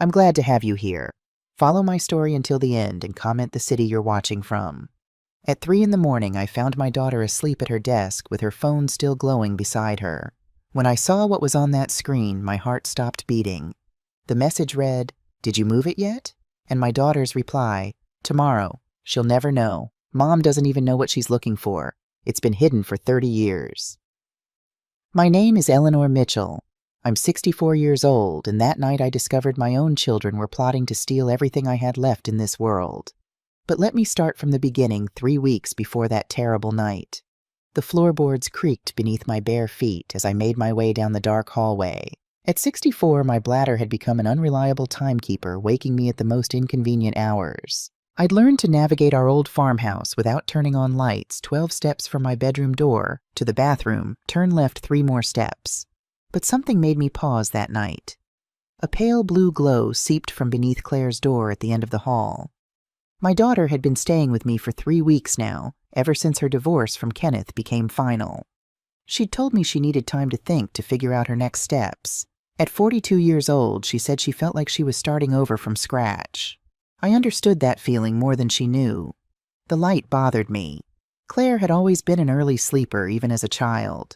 I'm glad to have you here. Follow my story until the end and comment the city you're watching from. At 3 in the morning, I found my daughter asleep at her desk with her phone still glowing beside her. When I saw what was on that screen, my heart stopped beating. The message read, "Did you move it yet?" And my daughter's reply, "Tomorrow. She'll never know. Mom doesn't even know what she's looking for. It's been hidden for 30 years. My name is Eleanor Mitchell. I'm 64 years old, and that night I discovered my own children were plotting to steal everything I had left in this world. But let me start from the beginning 3 weeks before that terrible night. The floorboards creaked beneath my bare feet as I made my way down the dark hallway. At 64, my bladder had become an unreliable timekeeper, waking me at the most inconvenient hours. I'd learned to navigate our old farmhouse without turning on lights 12 steps from my bedroom door to the bathroom, turn left 3 more steps. But something made me pause that night. A pale blue glow seeped from beneath Claire's door at the end of the hall. My daughter had been staying with me for 3 weeks now, ever since her divorce from Kenneth became final. She'd told me she needed time to think to figure out her next steps. At 42 years old, she said she felt like she was starting over from scratch. I understood that feeling more than she knew. The light bothered me. Claire had always been an early sleeper, even as a child.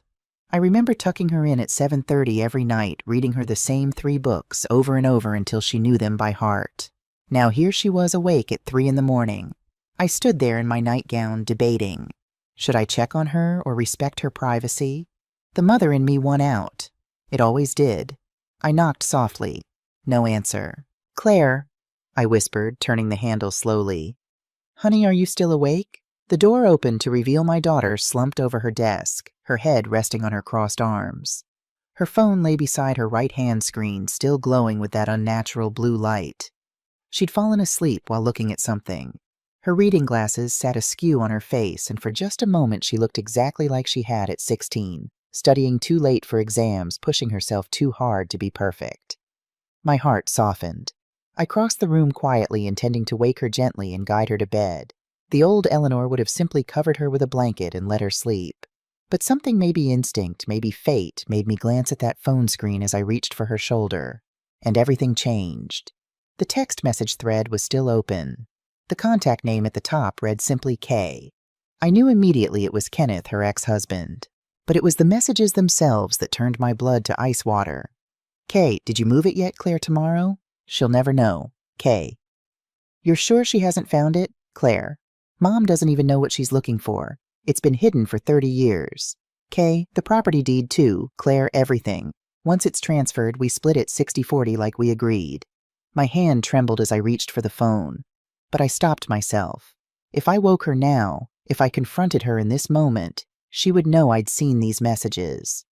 I remember tucking her in at 7:30 every night, reading her the same 3 books over and over until she knew them by heart. Now here she was awake at 3 in the morning. I stood there in my nightgown, debating. Should I check on her or respect her privacy? The mother in me won out. It always did. I knocked softly. No answer. "Claire," I whispered, turning the handle slowly. "Honey, are you still awake?" The door opened to reveal my daughter slumped over her desk, her head resting on her crossed arms. Her phone lay beside her right-hand screen, still glowing with that unnatural blue light. She'd fallen asleep while looking at something. Her reading glasses sat askew on her face, and for just a moment she looked exactly like she had at 16, studying too late for exams, pushing herself too hard to be perfect. My heart softened. I crossed the room quietly, intending to wake her gently and guide her to bed. The old Eleanor would have simply covered her with a blanket and let her sleep. But something, maybe instinct, maybe fate, made me glance at that phone screen as I reached for her shoulder. And everything changed. The text message thread was still open. The contact name at the top read simply K. I knew immediately it was Kenneth, her ex-husband. But it was the messages themselves that turned my blood to ice water. "K, did you move it yet, Claire, tomorrow? She'll never know. K. You're sure she hasn't found it? Claire. Mom doesn't even know what she's looking for. It's been hidden for 30 years. K, the property deed too. Claire, everything. Once it's transferred, we split it 60-40 like we agreed." My hand trembled as I reached for the phone. But I stopped myself. If I woke her now, if I confronted her in this moment, she would know I'd seen these messages.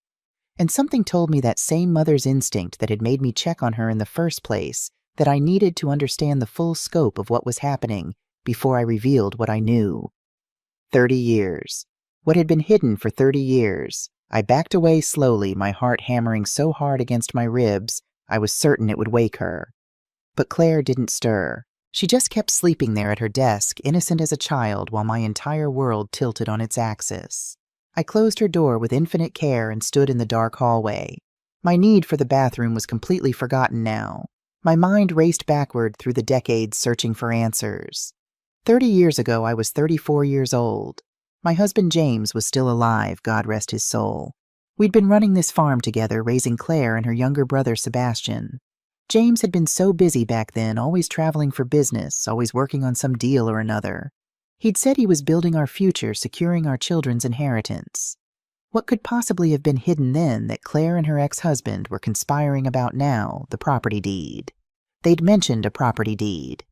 And something told me that same mother's instinct that had made me check on her in the first place, that I needed to understand the full scope of what was happening before I revealed what I knew. 30 years. What had been hidden for 30 years. I backed away slowly, my heart hammering so hard against my ribs, I was certain it would wake her. But Claire didn't stir. She just kept sleeping there at her desk, innocent as a child, while my entire world tilted on its axis. I closed her door with infinite care and stood in the dark hallway. My need for the bathroom was completely forgotten now. My mind raced backward through the decades searching for answers. 30 years ago, I was 34 years old. My husband James was still alive, God rest his soul. We'd been running this farm together, raising Claire and her younger brother Sebastian. James had been so busy back then, always traveling for business, always working on some deal or another. He'd said he was building our future, securing our children's inheritance. What could possibly have been hidden then that Claire and her ex-husband were conspiring about now, the property deed? They'd mentioned a property deed.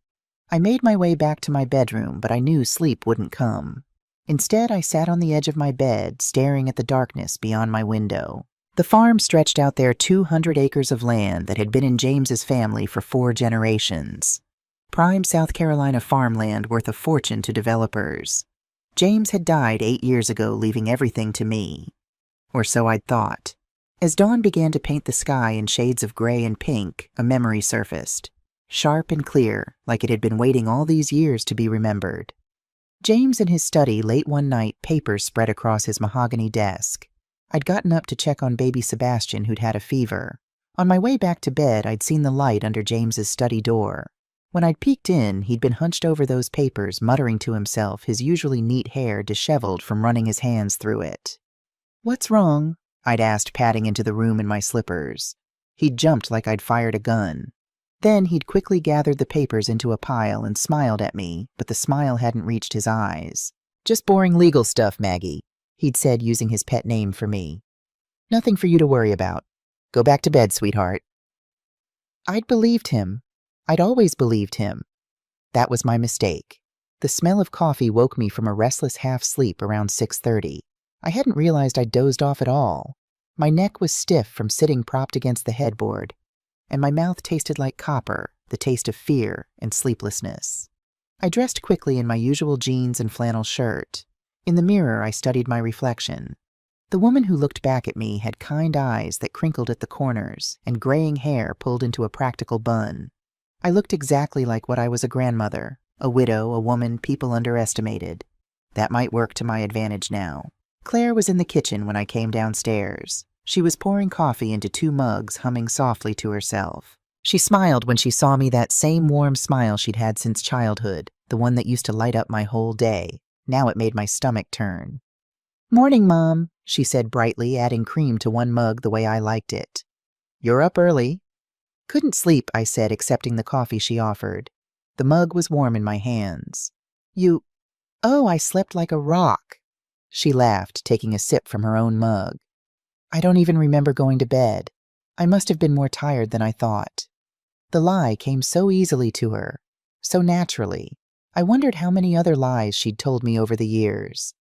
I made my way back to my bedroom, but I knew sleep wouldn't come. Instead, I sat on the edge of my bed, staring at the darkness beyond my window. The farm stretched out there 200 acres of land that had been in James's family for 4 generations. Prime South Carolina farmland worth a fortune to developers. James had died 8 years ago, leaving everything to me. Or so I'd thought. As dawn began to paint the sky in shades of gray and pink, a memory surfaced. Sharp and clear, like it had been waiting all these years to be remembered. James in his study late one night, papers spread across his mahogany desk. I'd gotten up to check on baby Sebastian, who'd had a fever. On my way back to bed, I'd seen the light under James's study door. When I'd peeked in, he'd been hunched over those papers, muttering to himself, his usually neat hair disheveled from running his hands through it. "What's wrong?" I'd asked, padding into the room in my slippers. He'd jumped like I'd fired a gun. Then he'd quickly gathered the papers into a pile and smiled at me, but the smile hadn't reached his eyes. "Just boring legal stuff, Maggie," he'd said, using his pet name for me. "Nothing for you to worry about. Go back to bed, sweetheart." I'd believed him. I'd always believed him. That was my mistake. The smell of coffee woke me from a restless half-sleep around 6:30. I hadn't realized I'd dozed off at all. My neck was stiff from sitting propped against the headboard, and my mouth tasted like copper, the taste of fear and sleeplessness. I dressed quickly in my usual jeans and flannel shirt. In the mirror, I studied my reflection. The woman who looked back at me had kind eyes that crinkled at the corners and graying hair pulled into a practical bun. I looked exactly like what I was, a grandmother, a widow, a woman people underestimated. That might work to my advantage now. Claire was in the kitchen when I came downstairs. She was pouring coffee into 2 mugs, humming softly to herself. She smiled when she saw me, that same warm smile she'd had since childhood, the one that used to light up my whole day. Now it made my stomach turn. "Morning, Mom," she said brightly, adding cream to 1 mug the way I liked it. "You're up early." "Couldn't sleep," I said, accepting the coffee she offered. The mug was warm in my hands. "Oh, I slept like a rock." She laughed, taking a sip from her own mug. "I don't even remember going to bed. I must have been more tired than I thought." The lie came so easily to her, so naturally. I wondered how many other lies she'd told me over the years.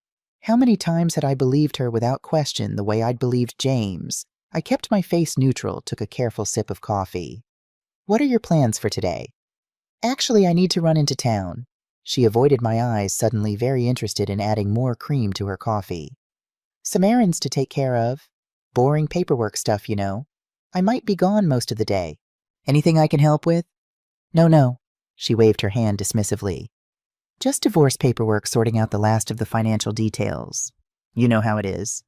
How many times had I believed her without question the way I'd believed James? I kept my face neutral, took a careful sip of coffee. "What are your plans for today?" "Actually, I need to run into town." She avoided my eyes, suddenly very interested in adding more cream to her coffee. "Some errands to take care of. Boring paperwork stuff, you know. I might be gone most of the day. Anything I can help with?" No. She waved her hand dismissively. "Just divorce paperwork, sorting out the last of the financial details. You know how it is."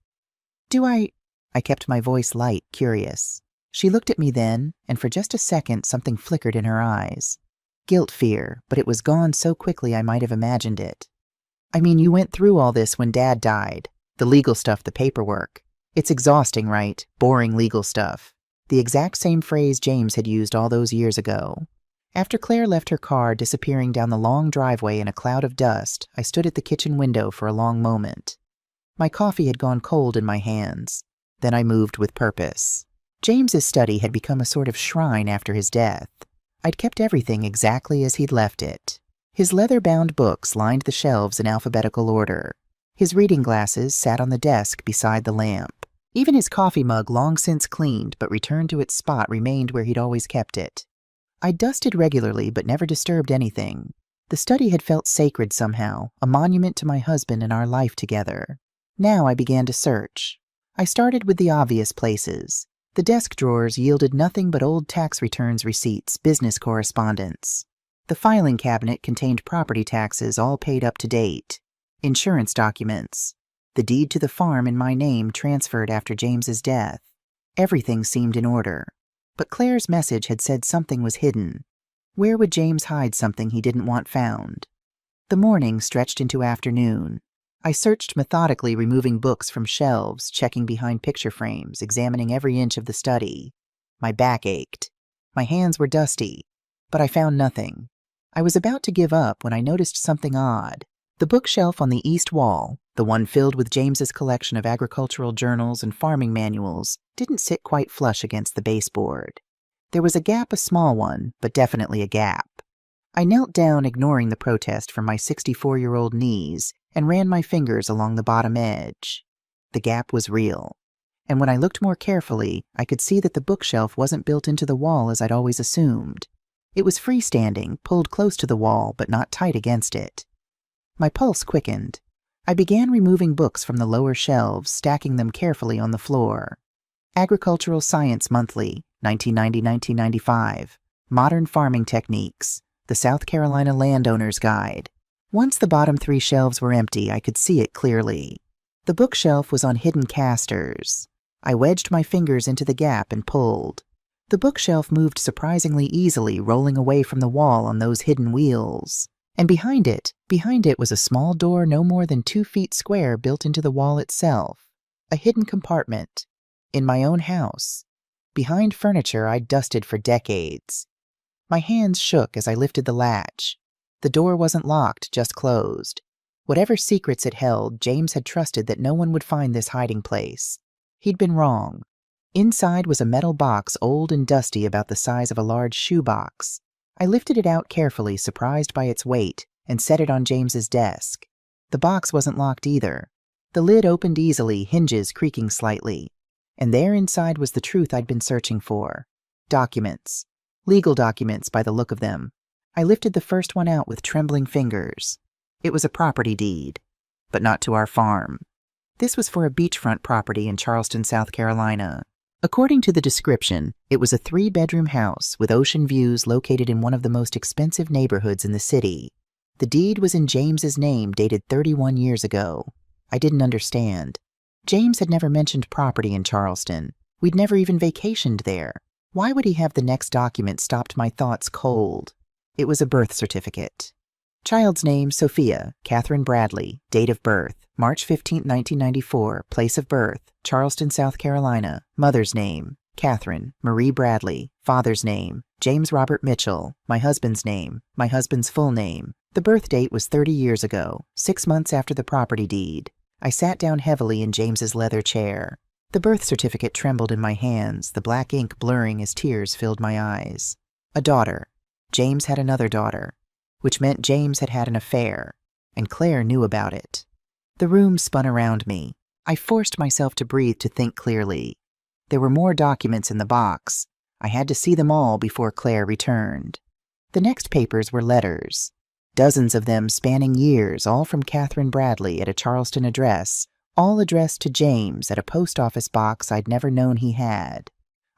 "Do I?" I kept my voice light, curious. She looked at me then, and for just a second something flickered in her eyes. Guilt fear, but it was gone so quickly I might have imagined it. "I mean, you went through all this when Dad died. The legal stuff, the paperwork. It's exhausting, right? Boring legal stuff." The exact same phrase James had used all those years ago. After Claire left her car, disappearing down the long driveway in a cloud of dust, I stood at the kitchen window for a long moment. My coffee had gone cold in my hands. Then I moved with purpose. James's study had become a sort of shrine after his death. I'd kept everything exactly as he'd left it. His leather-bound books lined the shelves in alphabetical order. His reading glasses sat on the desk beside the lamp. Even his coffee mug, long since cleaned but returned to its spot, remained where he'd always kept it. I dusted regularly but never disturbed anything. The study had felt sacred somehow, a monument to my husband and our life together. Now I began to search. I started with the obvious places. The desk drawers yielded nothing but old tax returns, receipts, business correspondence. The filing cabinet contained property taxes all paid up to date, insurance documents, the deed to the farm in my name transferred after James's death. Everything seemed in order. But Claire's message had said something was hidden. Where would James hide something he didn't want found? The morning stretched into afternoon. I searched methodically, removing books from shelves, checking behind picture frames, examining every inch of the study. My back ached. My hands were dusty. But I found nothing. I was about to give up when I noticed something odd. The bookshelf on the east wall, the one filled with James's collection of agricultural journals and farming manuals, didn't sit quite flush against the baseboard. There was a gap, a small one, but definitely a gap. I knelt down, ignoring the protest from my 64-year-old knees, and ran my fingers along the bottom edge. The gap was real. And when I looked more carefully, I could see that the bookshelf wasn't built into the wall as I'd always assumed. It was freestanding, pulled close to the wall, but not tight against it. My pulse quickened. I began removing books from the lower shelves, stacking them carefully on the floor. Agricultural Science Monthly, 1990-1995. Modern Farming Techniques. The South Carolina Landowner's Guide. Once the bottom 3 shelves were empty, I could see it clearly. The bookshelf was on hidden casters. I wedged my fingers into the gap and pulled. The bookshelf moved surprisingly easily, rolling away from the wall on those hidden wheels. And behind it was a small door no more than 2 feet square built into the wall itself. A hidden compartment. In my own house. Behind furniture I'd dusted for decades. My hands shook as I lifted the latch. The door wasn't locked, just closed. Whatever secrets it held, James had trusted that no one would find this hiding place. He'd been wrong. Inside was a metal box, old and dusty, about the size of a large shoebox. I lifted it out carefully, surprised by its weight, and set it on James's desk. The box wasn't locked either. The lid opened easily, hinges creaking slightly. And there inside was the truth I'd been searching for. Documents. Legal documents by the look of them. I lifted the first one out with trembling fingers. It was a property deed, but not to our farm. This was for a beachfront property in Charleston, South Carolina. According to the description, it was a 3-bedroom house with ocean views located in one of the most expensive neighborhoods in the city. The deed was in James's name, dated 31 years ago. I didn't understand. James had never mentioned property in Charleston. We'd never even vacationed there. Why would he have the next document? Stopped my thoughts cold. It was a birth certificate. Child's name, Sophia, Catherine Bradley. Date of birth, March 15, 1994. Place of birth, Charleston, South Carolina. Mother's name, Catherine Marie Bradley. Father's name, James Robert Mitchell. My husband's name, my husband's full name. The birth date was 30 years ago, 6 months after the property deed. I sat down heavily in James's leather chair. The birth certificate trembled in my hands, the black ink blurring as tears filled my eyes. A daughter. James had another daughter, which meant James had had an affair, and Claire knew about it. The room spun around me. I forced myself to breathe, to think clearly. There were more documents in the box. I had to see them all before Claire returned. The next papers were letters. Dozens of them spanning years, all from Catherine Bradley at a Charleston address, all addressed to James at a post office box I'd never known he had.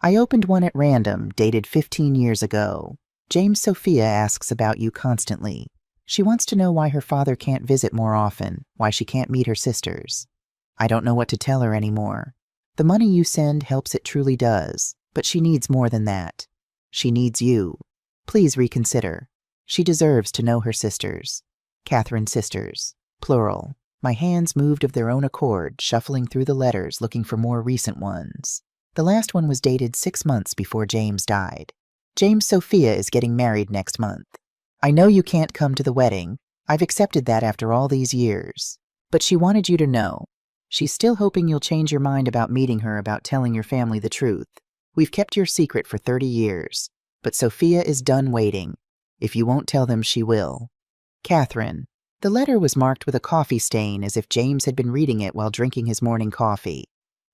I opened one at random, dated 15 years ago. James, Sophia asks about you constantly. She wants to know why her father can't visit more often, why she can't meet her sisters. I don't know what to tell her anymore. The money you send helps, it truly does, but she needs more than that. She needs you. Please reconsider. She deserves to know her sisters. Catherine's sisters. Plural. My hands moved of their own accord, shuffling through the letters, looking for more recent ones. The last one was dated 6 months before James died. James, Sophia is getting married next month. I know you can't come to the wedding. I've accepted that after all these years. But she wanted you to know. She's still hoping you'll change your mind about meeting her, about telling your family the truth. We've kept your secret for 30 years. But Sophia is done waiting. If you won't tell them, she will. Catherine. The letter was marked with a coffee stain, as if James had been reading it while drinking his morning coffee.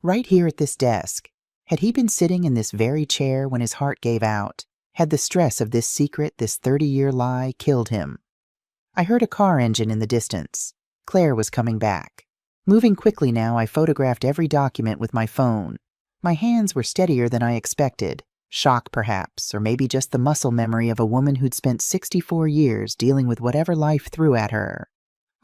Right here at this desk. Had he been sitting in this very chair when his heart gave out? Had the stress of this secret, this 30-year lie, killed him? I heard a car engine in the distance. Claire was coming back. Moving quickly now, I photographed every document with my phone. My hands were steadier than I expected. Shock, perhaps, or maybe just the muscle memory of a woman who'd spent 64 years dealing with whatever life threw at her.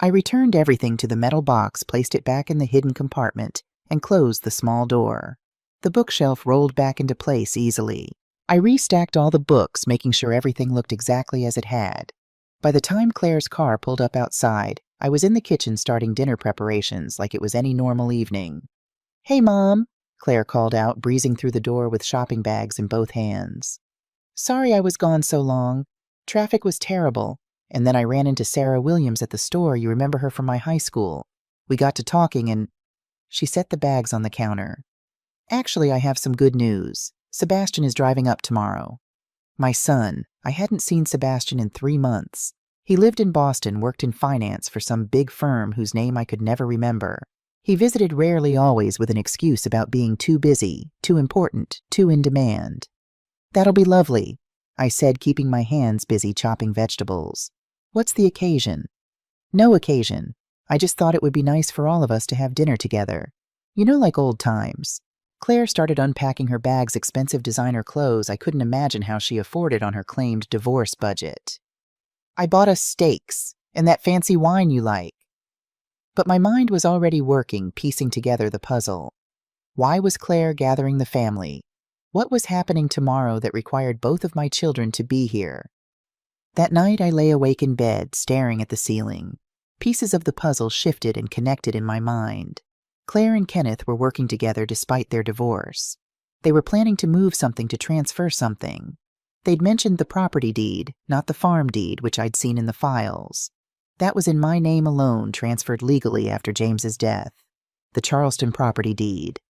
I returned everything to the metal box, placed it back in the hidden compartment, and closed the small door. The bookshelf rolled back into place easily. I restacked all the books, making sure everything looked exactly as it had. By the time Claire's car pulled up outside, I was in the kitchen starting dinner preparations like it was any normal evening. "Hey, Mom," Claire called out, breezing through the door with shopping bags in both hands. "Sorry I was gone so long. Traffic was terrible, and then I ran into Sarah Williams at the store. You remember her from my high school. We got to talking and—" She set the bags on the counter. "Actually, I have some good news. Sebastian is driving up tomorrow." My son. I hadn't seen Sebastian in 3 months. He lived in Boston, worked in finance for some big firm whose name I could never remember. He visited rarely, always with an excuse about being too busy, too important, too in demand. "That'll be lovely," I said, keeping my hands busy chopping vegetables. "What's the occasion?" "No occasion. I just thought it would be nice for all of us to have dinner together. You know, like old times." Claire started unpacking her bag's expensive designer clothes. I couldn't imagine how she afforded on her claimed divorce budget. "I bought us steaks, and that fancy wine you like." But my mind was already working, piecing together the puzzle. Why was Claire gathering the family? What was happening tomorrow that required both of my children to be here? That night I lay awake in bed, staring at the ceiling. Pieces of the puzzle shifted and connected in my mind. Claire and Kenneth were working together despite their divorce. They were planning to move something to transfer something. They'd mentioned the property deed, not the farm deed, which I'd seen in the files. That was in my name alone, transferred legally after James's death. The Charleston property deed.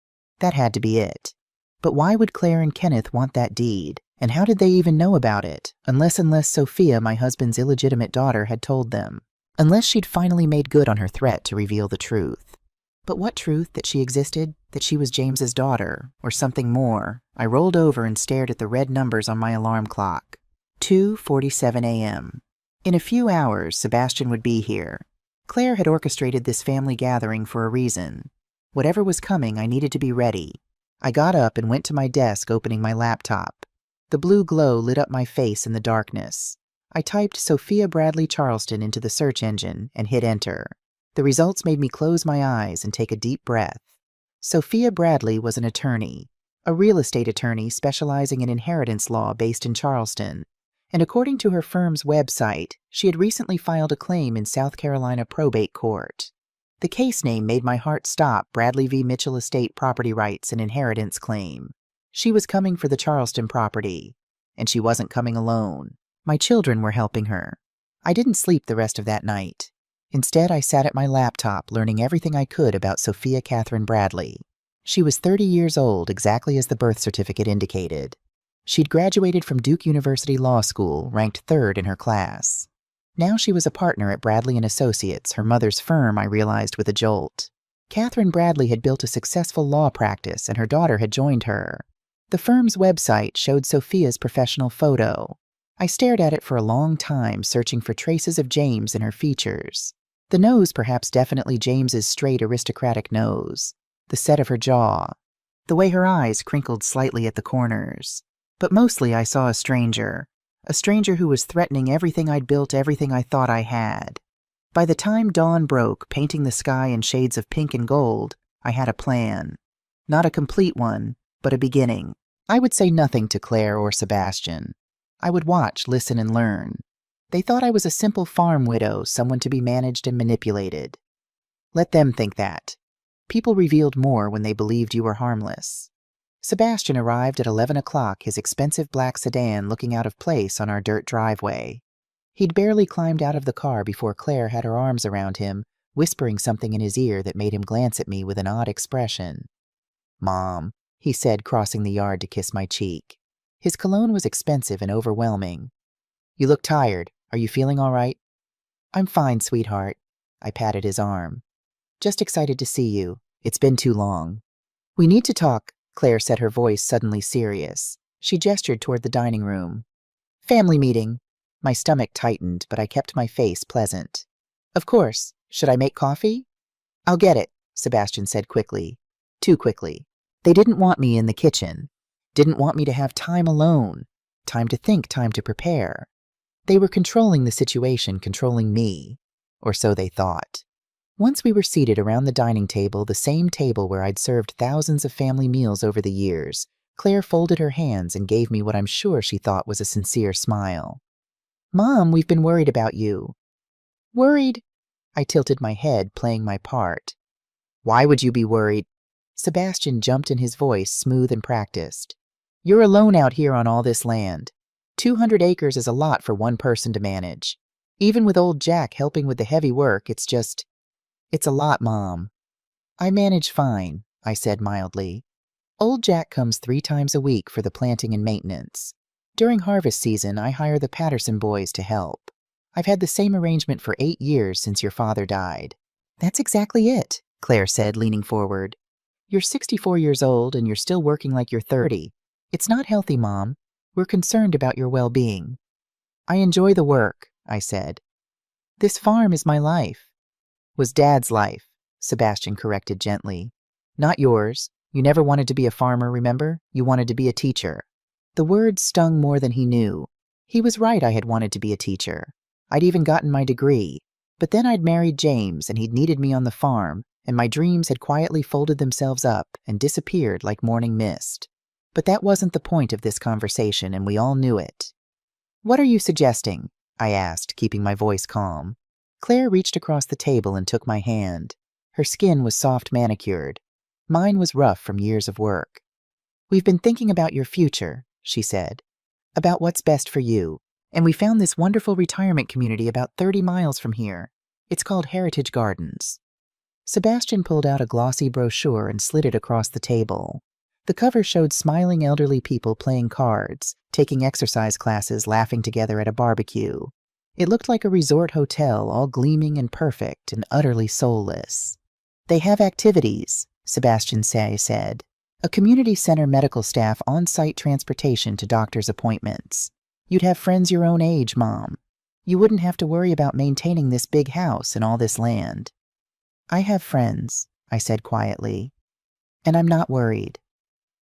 That had to be it. But why would Claire and Kenneth want that deed? And how did they even know about it? Unless Sophia, my husband's illegitimate daughter, had told them. Unless she'd finally made good on her threat to reveal the truth. But what truth? That she existed? That she was James's daughter? Or something more? I rolled over and stared at the red numbers on my alarm clock. 2:47 a.m. In a few hours, Sebastian would be here. Claire had orchestrated this family gathering for a reason. Whatever was coming, I needed to be ready. I got up and went to my desk, opening my laptop. The blue glow lit up my face in the darkness. I typed Sophia Bradley Charleston into the search engine and hit enter. The results made me close my eyes and take a deep breath. Sophia Bradley was an attorney, a real estate attorney specializing in inheritance law based in Charleston. And according to her firm's website, she had recently filed a claim in South Carolina probate court. The case name made my heart stop. Bradley v. Mitchell Estate Property Rights and Inheritance Claim. She was coming for the Charleston property. And she wasn't coming alone. My children were helping her. I didn't sleep the rest of that night. Instead, I sat at my laptop learning everything I could about Sophia Catherine Bradley. She was 30 years old, exactly as the birth certificate indicated. She'd graduated from Duke University Law School, ranked 3rd in her class. Now she was a partner at Bradley & Associates, her mother's firm, I realized with a jolt. Catherine Bradley had built a successful law practice, and her daughter had joined her. The firm's website showed Sophia's professional photo. I stared at it for a long time, searching for traces of James in her features. The nose perhaps definitely James's straight aristocratic nose. The set of her jaw. The way her eyes crinkled slightly at the corners. But mostly I saw a stranger who was threatening everything I'd built, everything I thought I had. By the time dawn broke, painting the sky in shades of pink and gold, I had a plan. Not a complete one, but a beginning. I would say nothing to Claire or Sebastian. I would watch, listen, and learn. They thought I was a simple farm widow, someone to be managed and manipulated. Let them think that. People revealed more when they believed you were harmless. Sebastian arrived at 11 o'clock, his expensive black sedan looking out of place on our dirt driveway. He'd barely climbed out of the car before Claire had her arms around him, whispering something in his ear that made him glance at me with an odd expression. "Mom," he said, crossing the yard to kiss my cheek. His cologne was expensive and overwhelming. "You look tired. Are you feeling all right?" "I'm fine, sweetheart." I patted his arm. "Just excited to see you. It's been too long." "We need to talk," Claire said, her voice suddenly serious. She gestured toward the dining room. "Family meeting." My stomach tightened, but I kept my face pleasant. "Of course. Should I make coffee?" "I'll get it," Sebastian said quickly. Too quickly. They didn't want me in the kitchen. Didn't want me to have time alone. Time to think, time to prepare. They were controlling the situation, controlling me. Or so they thought. Once we were seated around the dining table, the same table where I'd served thousands of family meals over the years, Claire folded her hands and gave me what I'm sure she thought was a sincere smile. "Mom, we've been worried about you." "Worried?" I tilted my head, playing my part. "Why would you be worried?" Sebastian jumped in, his voice smooth and practiced. "You're alone out here on all this land. 200 acres is a lot for one person to manage. Even with old Jack helping with the heavy work, it's a lot, Mom." "I manage fine," I said mildly. "Old Jack comes 3 times a week for the planting and maintenance. During harvest season, I hire the Patterson boys to help. I've had the same arrangement for 8 years since your father died." "That's exactly it," Claire said, leaning forward. "You're 64 years old and you're still working like you're 30. It's not healthy, Mom. We're concerned about your well-being." "I enjoy the work," I said. "This farm is my life." "Was Dad's life," Sebastian corrected gently. "Not yours. You never wanted to be a farmer, remember? You wanted to be a teacher." The words stung more than he knew. He was right, I had wanted to be a teacher. I'd even gotten my degree. But then I'd married James, and he'd needed me on the farm, and my dreams had quietly folded themselves up and disappeared like morning mist. But that wasn't the point of this conversation, and we all knew it. "What are you suggesting?" I asked, keeping my voice calm. Claire reached across the table and took my hand. Her skin was soft manicured. Mine was rough from years of work. "We've been thinking about your future," she said, "about what's best for you. And we found this wonderful retirement community about 30 miles from here. It's called Heritage Gardens." Sebastian pulled out a glossy brochure and slid it across the table. The cover showed smiling elderly people playing cards, taking exercise classes, laughing together at a barbecue. It looked like a resort hotel, all gleaming and perfect and utterly soulless. "They have activities," Sebastian Say said. "A community center, medical staff, on-site transportation to doctor's appointments. You'd have friends your own age, Mom. You wouldn't have to worry about maintaining this big house and all this land." "I have friends," I said quietly, "and I'm not worried."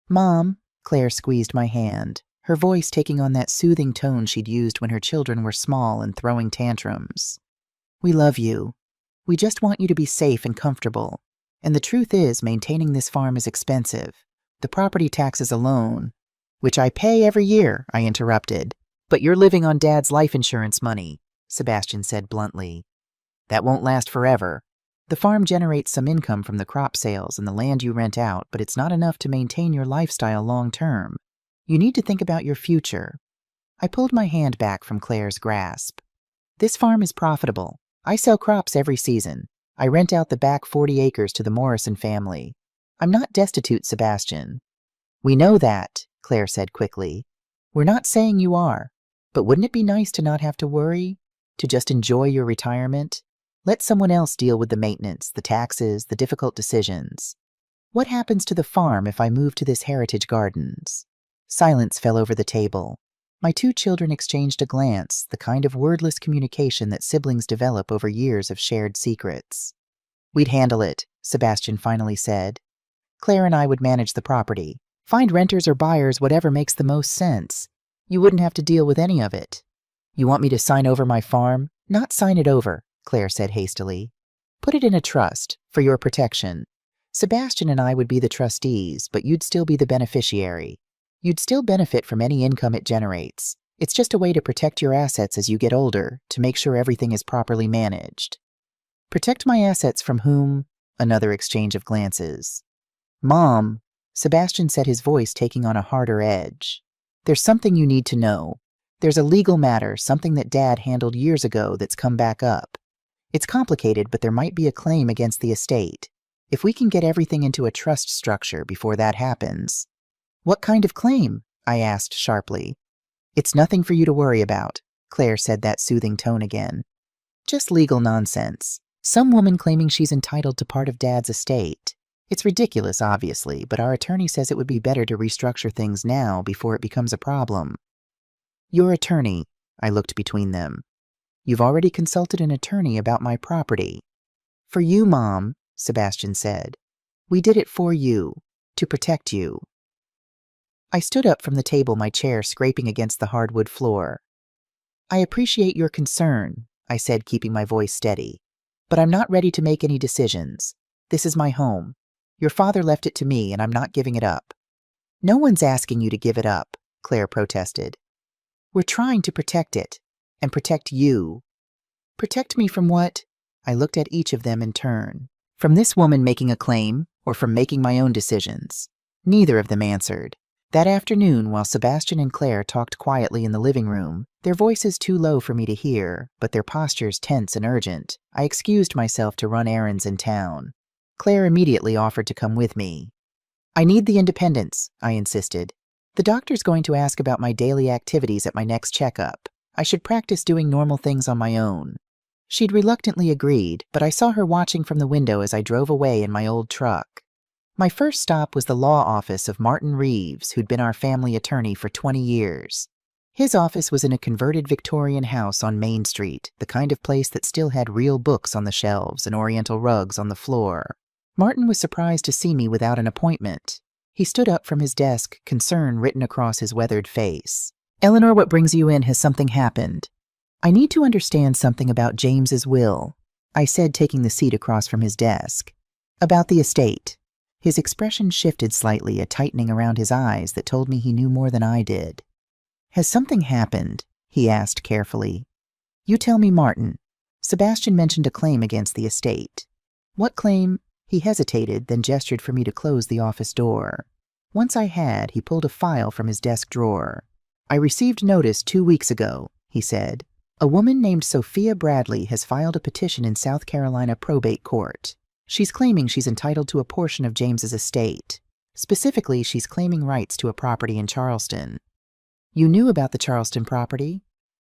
"Mom," Claire squeezed my hand, her voice taking on that soothing tone she'd used when her children were small and throwing tantrums. "We love you. We just want you to be safe and comfortable. And the truth is, maintaining this farm is expensive. The property taxes alone—" "Which I pay every year," I interrupted. "But you're living on Dad's life insurance money," Sebastian said bluntly. "That won't last forever. The farm generates some income from the crop sales and the land you rent out, but it's not enough to maintain your lifestyle long term. You need to think about your future." I pulled my hand back from Claire's grasp. "This farm is profitable. I sell crops every season. I rent out the back 40 acres to the Morrison family. I'm not destitute, Sebastian." "We know that," Claire said quickly. "We're not saying you are. But wouldn't it be nice to not have to worry? To just enjoy your retirement? Let someone else deal with the maintenance, the taxes, the difficult decisions. What happens to the farm if I move to this Heritage Gardens?" Silence fell over the table. My two children exchanged a glance, the kind of wordless communication that siblings develop over years of shared secrets. "We'd handle it," Sebastian finally said. "Claire and I would manage the property. Find renters or buyers, whatever makes the most sense. You wouldn't have to deal with any of it." "You want me to sign over my farm?" "Not sign it over," Claire said hastily. "Put it in a trust, for your protection. Sebastian and I would be the trustees, but you'd still be the beneficiary. You'd still benefit from any income it generates. It's just a way to protect your assets as you get older, to make sure everything is properly managed." "Protect my assets from whom?" Another exchange of glances. "Mom," Sebastian said, his voice taking on a harder edge. "There's something you need to know. There's a legal matter, something that Dad handled years ago that's come back up. It's complicated, but there might be a claim against the estate. If we can get everything into a trust structure before that happens—" "What kind of claim?" I asked sharply. "It's nothing for you to worry about," Claire said, that soothing tone again. "Just legal nonsense. Some woman claiming she's entitled to part of Dad's estate. It's ridiculous, obviously, but our attorney says it would be better to restructure things now before it becomes a problem." "Your attorney," I looked between them. "You've already consulted an attorney about my property." "For you, Mom," Sebastian said. "We did it for you, to protect you." I stood up from the table, my chair scraping against the hardwood floor. "I appreciate your concern," I said, keeping my voice steady. "But I'm not ready to make any decisions. This is my home. Your father left it to me, and I'm not giving it up." "No one's asking you to give it up," Claire protested. "We're trying to protect it, and protect you." "Protect me from what?" I looked at each of them in turn. "From this woman making a claim, or from making my own decisions?" Neither of them answered. That afternoon, while Sebastian and Claire talked quietly in the living room, their voices too low for me to hear, but their postures tense and urgent, I excused myself to run errands in town. Claire immediately offered to come with me. "I need the independence," I insisted. "The doctor's going to ask about my daily activities at my next checkup. I should practice doing normal things on my own." She'd reluctantly agreed, but I saw her watching from the window as I drove away in my old truck. My first stop was the law office of Martin Reeves, who'd been our family attorney for 20 years. His office was in a converted Victorian house on Main Street, the kind of place that still had real books on the shelves and oriental rugs on the floor. Martin was surprised to see me without an appointment. He stood up from his desk, concern written across his weathered face. "Eleanor, what brings you in? Has something happened?" "I need to understand something about James's will," I said, taking the seat across from his desk. "About the estate." His expression shifted slightly, a tightening around his eyes that told me he knew more than I did. "Has something happened?" he asked carefully. "You tell me, Martin." Sebastian mentioned a claim against the estate. "What claim?" He hesitated, then gestured for me to close the office door. Once I had, he pulled a file from his desk drawer. "I received notice 2 weeks ago," he said. "A woman named Sophia Bradley has filed a petition in South Carolina probate court. She's claiming she's entitled to a portion of James's estate. Specifically, she's claiming rights to a property in Charleston." "You knew about the Charleston property?"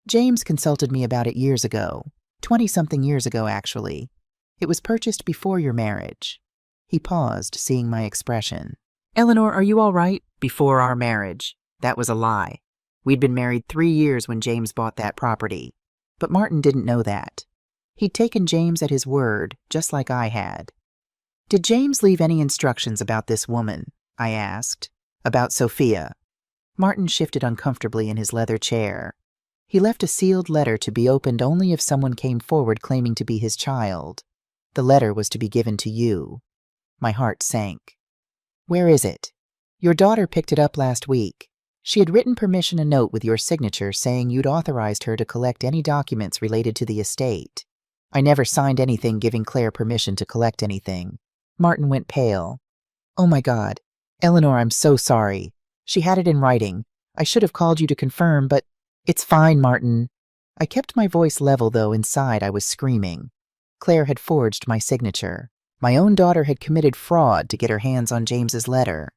"James consulted me about it years ago. 20-something years ago, actually. It was purchased before your marriage." He paused, seeing my expression. "Eleanor, are you all right?" "Before our marriage. That was a lie. We'd been married 3 years when James bought that property. But Martin didn't know that. He'd taken James at his word, just like I had." "Did James leave any instructions about this woman?" I asked. "About Sophia." Martin shifted uncomfortably in his leather chair. "He left a sealed letter to be opened only if someone came forward claiming to be his child. The letter was to be given to you." My heart sank. "Where is it?" "Your daughter picked it up last week. She had written permission a note with your signature saying you'd authorized her to collect any documents related to the estate." "I never signed anything giving Claire permission to collect anything." Martin went pale. "Oh my God. Eleanor, I'm so sorry. She had it in writing. I should have called you to confirm, but—" "It's fine, Martin." I kept my voice level, though inside I was screaming. Claire had forged my signature. My own daughter had committed fraud to get her hands on James's letter.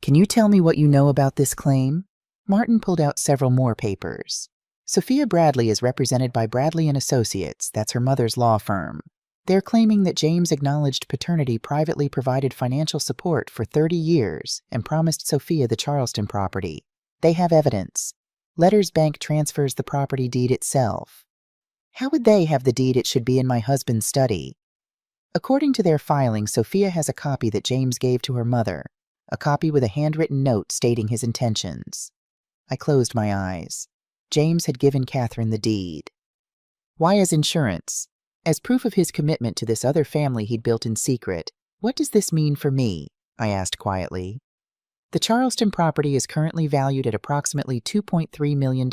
"Can you tell me what you know about this claim?" Martin pulled out several more papers. "Sophia Bradley is represented by Bradley and Associates, that's her mother's law firm. They're claiming that James acknowledged paternity, privately provided financial support for 30 years, and promised Sophia the Charleston property. They have evidence. Letters Bank transfers the property deed itself." "How would they have the deed? It should be in my husband's study." "According to their filing, Sophia has a copy that James gave to her mother, a copy with a handwritten note stating his intentions." I closed my eyes. James had given Catherine the deed. "Why as insurance? As proof of his commitment to this other family he'd built in secret. What does this mean for me?" I asked quietly. "The Charleston property is currently valued at approximately $2.3 million.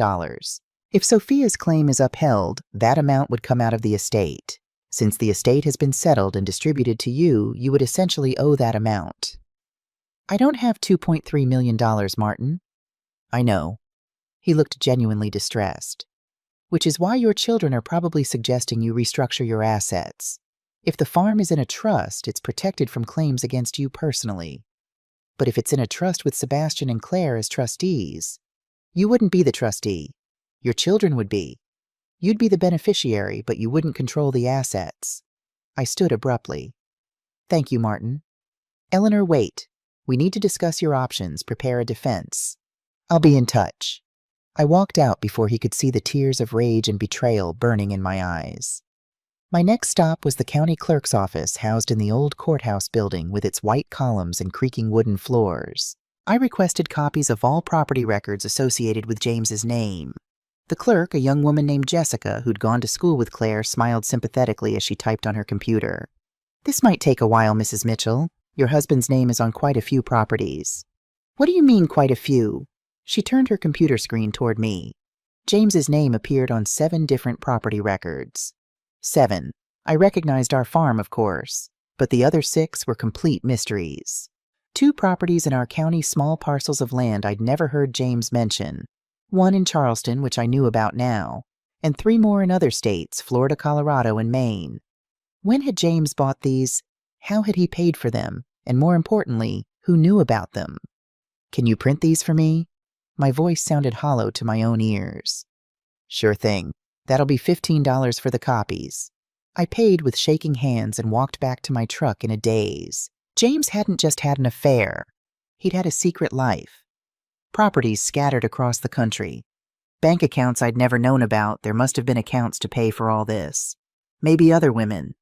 If Sophia's claim is upheld, that amount would come out of the estate. Since the estate has been settled and distributed to you, you would essentially owe that amount." "I don't have $2.3 million, Martin." "I know." He looked genuinely distressed. "Which is why your children are probably suggesting you restructure your assets. If the farm is in a trust, it's protected from claims against you personally. But if it's in a trust with Sebastian and Claire as trustees, you wouldn't be the trustee. Your children would be. You'd be the beneficiary, but you wouldn't control the assets." I stood abruptly. "Thank you, Martin." "Eleanor, wait. We need to discuss your options, prepare a defense. I'll be in touch." I walked out before he could see the tears of rage and betrayal burning in my eyes. My next stop was the county clerk's office, housed in the old courthouse building with its white columns and creaking wooden floors. I requested copies of all property records associated with James's name. The clerk, a young woman named Jessica, who'd gone to school with Claire, smiled sympathetically as she typed on her computer. "This might take a while, Mrs. Mitchell. Your husband's name is on quite a few properties." "What do you mean, quite a few?" She turned her computer screen toward me. James's name appeared on 7 different property records. 7. I recognized our farm, of course, but the other 6 were complete mysteries. 2 properties in our county, small parcels of land I'd never heard James mention. 1 in Charleston, which I knew about now, and 3 more in other states, Florida, Colorado, and Maine. When had James bought these? How had he paid for them? And more importantly, who knew about them? "Can you print these for me?" My voice sounded hollow to my own ears. "Sure thing. That'll be $15 for the copies." I paid with shaking hands and walked back to my truck in a daze. James hadn't just had an affair. He'd had a secret life. Properties scattered across the country. Bank accounts I'd never known about. There must have been accounts to pay for all this. Maybe other women.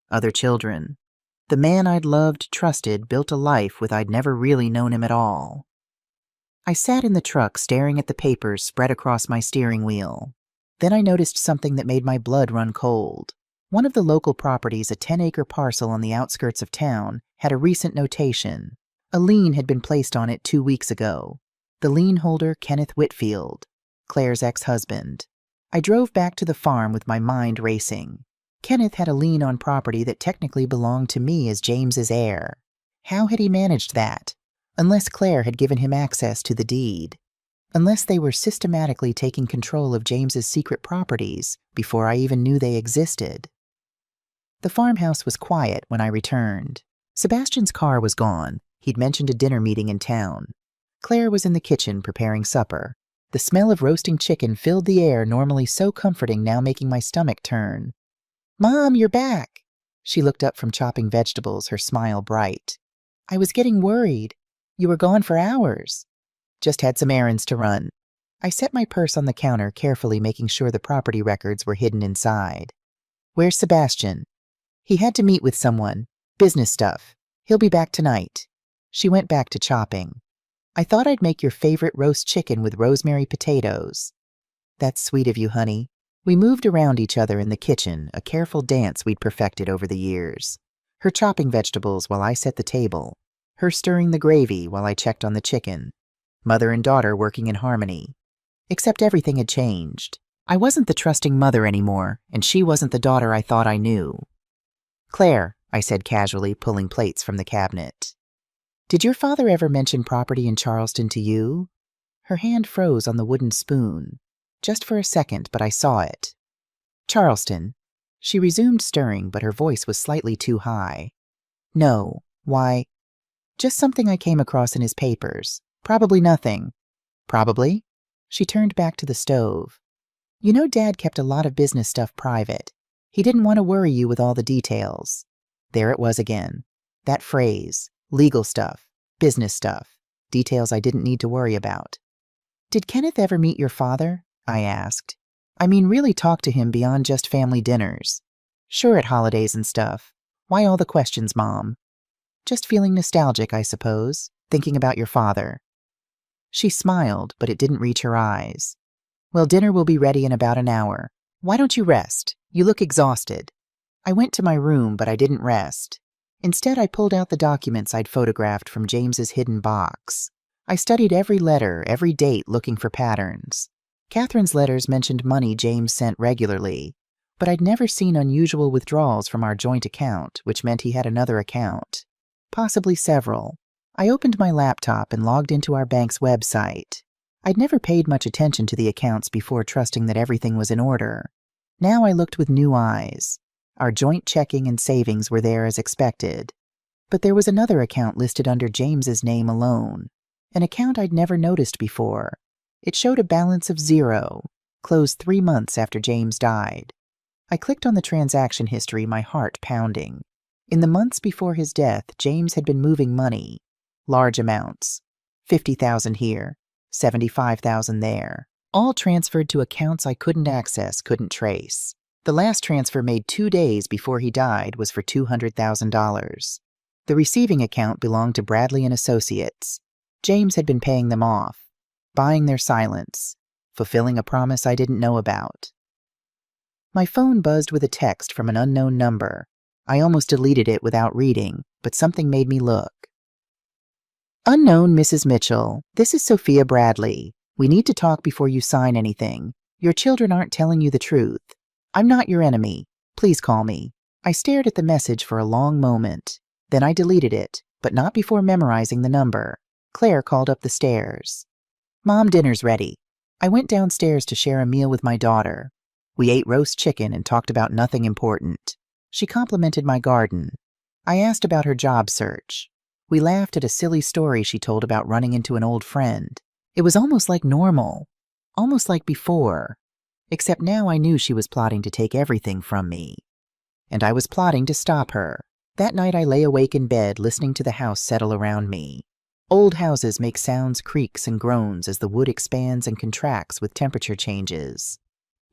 Other children. The man I'd loved, trusted, built a life with I'd never really known him at all. I sat in the truck staring at the papers spread across my steering wheel. Then I noticed something that made my blood run cold. One of the local properties, a 10-acre parcel on the outskirts of town, had a recent notation. A lien had been placed on it 2 weeks ago. The lien holder, Kenneth Whitfield, Claire's ex-husband. I drove back to the farm with my mind racing. Kenneth had a lien on property that technically belonged to me as James's heir. How had he managed that? Unless Claire had given him access to the deed. Unless they were systematically taking control of James's secret properties before I even knew they existed. The farmhouse was quiet when I returned. Sebastian's car was gone. He'd mentioned a dinner meeting in town. Claire was in the kitchen preparing supper. The smell of roasting chicken filled the air, normally so comforting, now making my stomach turn. "Mom, you're back!" She looked up from chopping vegetables, her smile bright. "I was getting worried. You were gone for hours." "Just had some errands to run." I set my purse on the counter, carefully making sure the property records were hidden inside. "Where's Sebastian?" "He had to meet with someone. Business stuff. He'll be back tonight." She went back to chopping. "I thought I'd make your favorite roast chicken with rosemary potatoes." "That's sweet of you, honey." We moved around each other in the kitchen, a careful dance we'd perfected over the years. Her chopping vegetables while I set the table. Her stirring the gravy while I checked on the chicken. Mother and daughter working in harmony. Except everything had changed. I wasn't the trusting mother anymore, and she wasn't the daughter I thought I knew. "Claire," I said casually, pulling plates from the cabinet. "Did your father ever mention property in Charleston to you?" Her hand froze on the wooden spoon. Just for a second, but I saw it. "Charleston." She resumed stirring, but her voice was slightly too high. "No. Why? Just something I came across in his papers. Probably nothing." "Probably?" She turned back to the stove. "You know, Dad kept a lot of business stuff private. He didn't want to worry you with all the details." There it was again. That phrase. Legal stuff. Business stuff. Details I didn't need to worry about. "Did Kenneth ever meet your father?" I asked. "I mean, really talk to him beyond just family dinners." "Sure, at holidays and stuff. Why all the questions, Mom?" "Just feeling nostalgic, I suppose. Thinking about your father." She smiled, but it didn't reach her eyes. "Well, dinner will be ready in about an hour. Why don't you rest? You look exhausted." I went to my room, but I didn't rest. Instead, I pulled out the documents I'd photographed from James's hidden box. I studied every letter, every date, looking for patterns. Catherine's letters mentioned money James sent regularly, but I'd never seen unusual withdrawals from our joint account, which meant he had another account. Possibly several. I opened my laptop and logged into our bank's website. I'd never paid much attention to the accounts before, trusting that everything was in order. Now I looked with new eyes. Our joint checking and savings were there as expected. But there was another account listed under James's name alone, an account I'd never noticed before. It showed a balance of 0, closed 3 months after James died. I clicked on the transaction history, my heart pounding. In the months before his death, James had been moving money. Large amounts. 50,000 here, 75,000 there. All transferred to accounts I couldn't access, couldn't trace. The last transfer, made 2 days before he died, was for $200,000. The receiving account belonged to Bradley and Associates. James had been paying them off, buying their silence, fulfilling a promise I didn't know about. My phone buzzed with a text from an unknown number. I almost deleted it without reading, but something made me look. "Unknown Mrs. Mitchell, this is Sophia Bradley. We need to talk before you sign anything. Your children aren't telling you the truth. I'm not your enemy. Please call me." I stared at the message for a long moment. Then I deleted it, but not before memorizing the number. Claire called up the stairs. "Mom, dinner's ready." I went downstairs to share a meal with my daughter. We ate roast chicken and talked about nothing important. She complimented my garden. I asked about her job search. We laughed at a silly story she told about running into an old friend. It was almost like normal, almost like before. Except now I knew she was plotting to take everything from me. And I was plotting to stop her. That night I lay awake in bed, listening to the house settle around me. Old houses make sounds, creaks, and groans as the wood expands and contracts with temperature changes.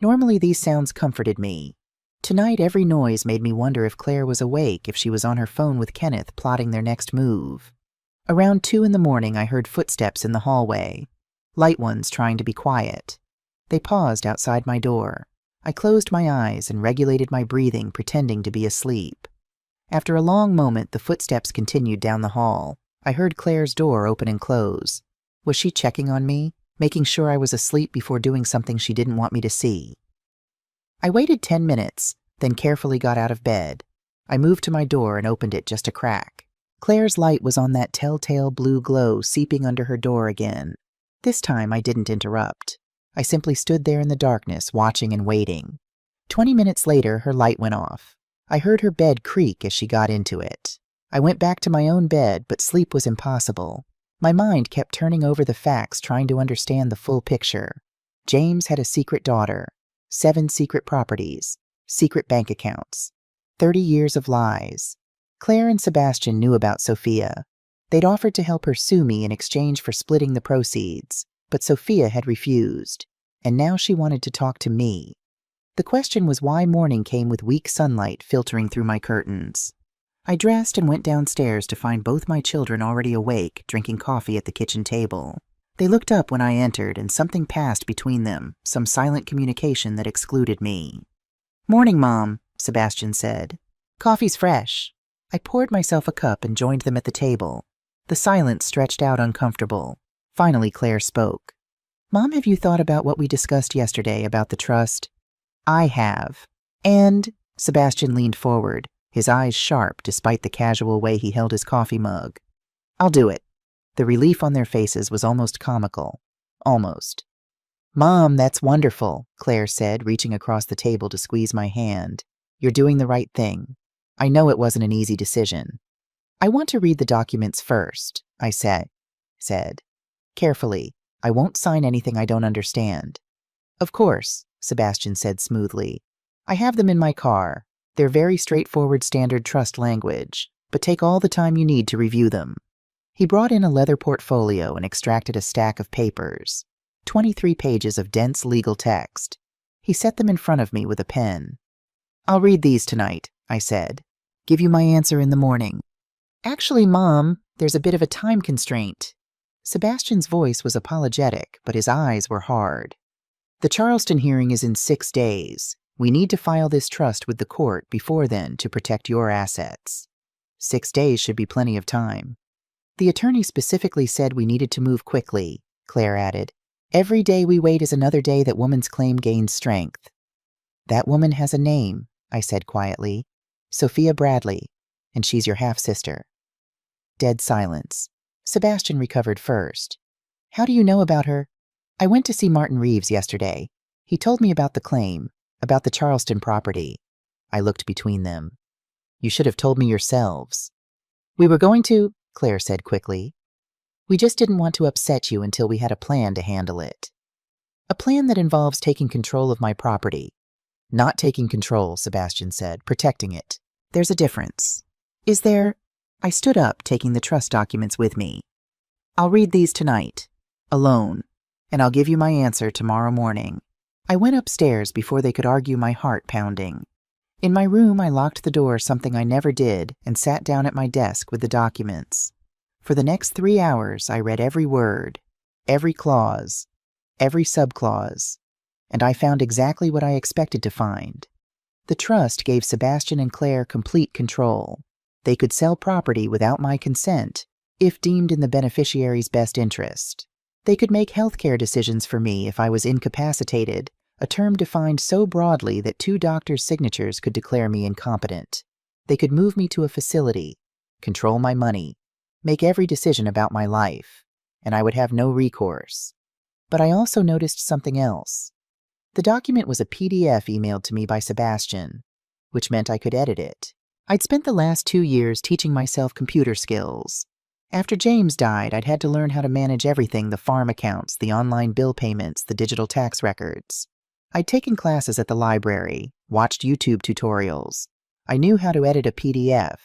Normally these sounds comforted me. Tonight every noise made me wonder if Claire was awake, if she was on her phone with Kenneth plotting their next move. Around 2 in the morning I heard footsteps in the hallway. Light ones trying to be quiet. They paused outside my door. I closed my eyes and regulated my breathing, pretending to be asleep. After a long moment, the footsteps continued down the hall. I heard Claire's door open and close. Was she checking on me, making sure I was asleep before doing something she didn't want me to see? I waited 10 minutes, then carefully got out of bed. I moved to my door and opened it just a crack. Claire's light was on that telltale blue glow seeping under her door again. This time I didn't interrupt. I simply stood there in the darkness, watching and waiting. 20 minutes later, her light went off. I heard her bed creak as she got into it. I went back to my own bed, but sleep was impossible. My mind kept turning over the facts, trying to understand the full picture. James had a secret daughter, 7 secret properties, secret bank accounts, 30 years of lies. Claire and Sebastian knew about Sophia. They'd offered to help her sue me in exchange for splitting the proceeds, but Sophia had refused, and now she wanted to talk to me. The question was why morning came with weak sunlight filtering through my curtains. I dressed and went downstairs to find both my children already awake, drinking coffee at the kitchen table. They looked up when I entered, and something passed between them, some silent communication that excluded me. "Morning, Mom," Sebastian said. "Coffee's fresh." I poured myself a cup and joined them at the table. The silence stretched out uncomfortable. Finally, Claire spoke. "Mom, have you thought about what we discussed yesterday about the trust?" "I have." "And," Sebastian leaned forward, his eyes sharp despite the casual way he held his coffee mug. "I'll do it." The relief on their faces was almost comical. Almost. "Mom, that's wonderful," Claire said, reaching across the table to squeeze my hand. "You're doing the right thing. I know it wasn't an easy decision." "I want to read the documents first," I said. "Carefully. I won't sign anything I don't understand." "Of course," Sebastian said smoothly. "I have them in my car. They're very straightforward standard trust language, but take all the time you need to review them." He brought in a leather portfolio and extracted a stack of papers, 23 pages of dense legal text. He set them in front of me with a pen. "I'll read these tonight," I said. "Give you my answer in the morning." "Actually, Mom, there's a bit of a time constraint." Sebastian's voice was apologetic, but his eyes were hard. "The Charleston hearing is in 6 days. We need to file this trust with the court before then to protect your assets." 6 days should be plenty of time. "The attorney specifically said we needed to move quickly," Claire added. "Every day we wait is another day that woman's claim gains strength." "That woman has a name," I said quietly. "Sophia Bradley, and she's your half-sister." Dead silence. Sebastian recovered first. "How do you know about her?" "I went to see Martin Reeves yesterday. He told me about the claim, about the Charleston property." I looked between them. "You should have told me yourselves." "We were going to," Claire said quickly. "We just didn't want to upset you until we had a plan to handle it." "A plan that involves taking control of my property." "Not taking control," Sebastian said, "protecting it. There's a difference." "Is there?" I stood up, taking the trust documents with me. "I'll read these tonight, alone, and I'll give you my answer tomorrow morning." I went upstairs before they could argue my heart pounding. In my room, I locked the door, something I never did, and sat down at my desk with the documents. For the next 3 hours, I read every word, every clause, every subclause, and I found exactly what I expected to find. The trust gave Sebastian and Claire complete control. They could sell property without my consent, if deemed in the beneficiary's best interest. They could make healthcare decisions for me if I was incapacitated, a term defined so broadly that 2 doctors' signatures could declare me incompetent. They could move me to a facility, control my money, make every decision about my life, and I would have no recourse. But I also noticed something else. The document was a PDF emailed to me by Sebastian, which meant I could edit it. I'd spent the last 2 years teaching myself computer skills. After James died, I'd had to learn how to manage everything: the farm accounts, the online bill payments, the digital tax records. I'd taken classes at the library, watched YouTube tutorials. I knew how to edit a PDF.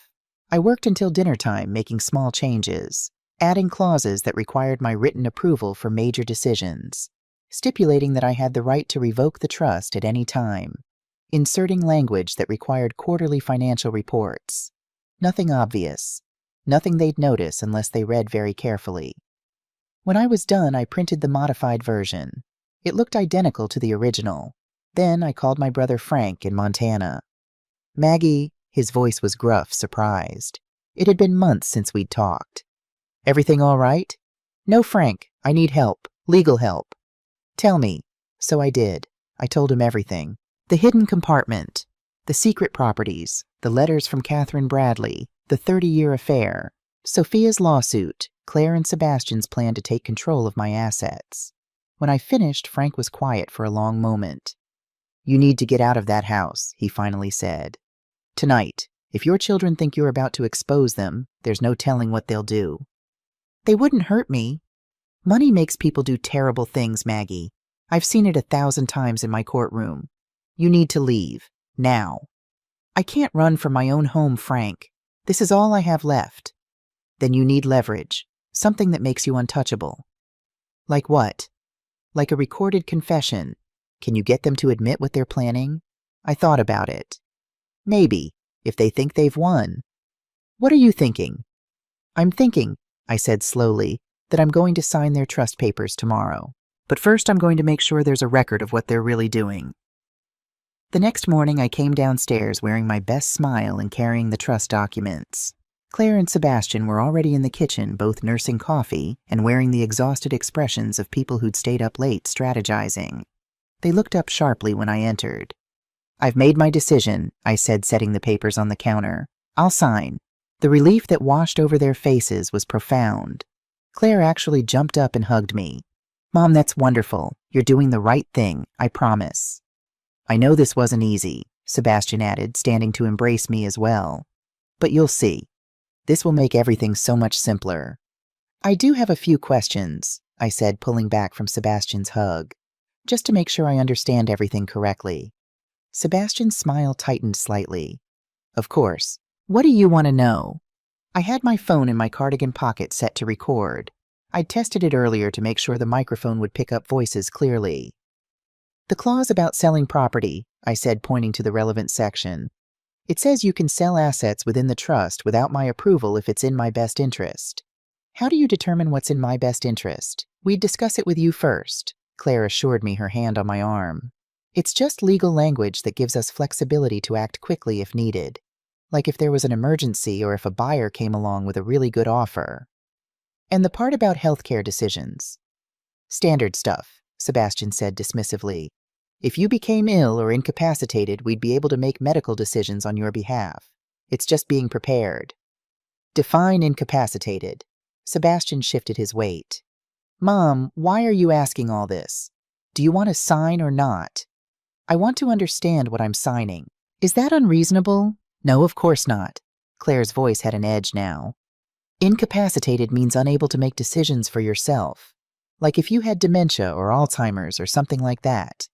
I worked until dinner time making small changes, adding clauses that required my written approval for major decisions, stipulating that I had the right to revoke the trust at any time, inserting language that required quarterly financial reports. Nothing obvious. Nothing they'd notice unless they read very carefully. When I was done, I printed the modified version. It looked identical to the original. Then I called my brother Frank in Montana. Maggie, his voice was gruff, surprised. It had been months since we'd talked. Everything all right? No, Frank, I need help, legal help. Tell me. So I did. I told him everything. The hidden compartment, the secret properties, the letters from Catherine Bradley, the 30-year affair, Sophia's lawsuit, Claire and Sebastian's plan to take control of my assets. When I finished, Frank was quiet for a long moment. You need to get out of that house, he finally said. Tonight. If your children think you're about to expose them, there's no telling what they'll do. They wouldn't hurt me. Money makes people do terrible things, Maggie. I've seen it 1,000 times in my courtroom. You need to leave. Now. I can't run from my own home, Frank. This is all I have left. Then you need leverage. Something that makes you untouchable. Like what? Like a recorded confession. Can you get them to admit what they're planning? I thought about it. Maybe, if they think they've won. What are you thinking? I'm thinking, I said slowly, that I'm going to sign their trust papers tomorrow. But first I'm going to make sure there's a record of what they're really doing. The next morning I came downstairs wearing my best smile and carrying the trust documents. Claire and Sebastian were already in the kitchen, both nursing coffee and wearing the exhausted expressions of people who'd stayed up late strategizing. They looked up sharply when I entered. I've made my decision, I said, setting the papers on the counter. I'll sign. The relief that washed over their faces was profound. Claire actually jumped up and hugged me. Mom, that's wonderful. You're doing the right thing, I promise. I know this wasn't easy, Sebastian added, standing to embrace me as well. But you'll see. This will make everything so much simpler. I do have a few questions, I said, pulling back from Sebastian's hug, just to make sure I understand everything correctly. Sebastian's smile tightened slightly. Of course. What do you want to know? I had my phone in my cardigan pocket set to record. I'd tested it earlier to make sure the microphone would pick up voices clearly. The clause about selling property, I said, pointing to the relevant section. It says you can sell assets within the trust without my approval if it's in my best interest. How do you determine what's in my best interest? We'd discuss it with you first, Claire assured me, her hand on my arm. It's just legal language that gives us flexibility to act quickly if needed, like if there was an emergency or if a buyer came along with a really good offer. And the part about healthcare decisions. Standard stuff, Sebastian said dismissively. If you became ill or incapacitated, we'd be able to make medical decisions on your behalf. It's just being prepared. Define incapacitated. Sebastian shifted his weight. Mom, why are you asking all this? Do you want to sign or not? I want to understand what I'm signing. Is that unreasonable? No, of course not. Claire's voice had an edge now. Incapacitated means unable to make decisions for yourself. Like if you had dementia or Alzheimer's or something like that.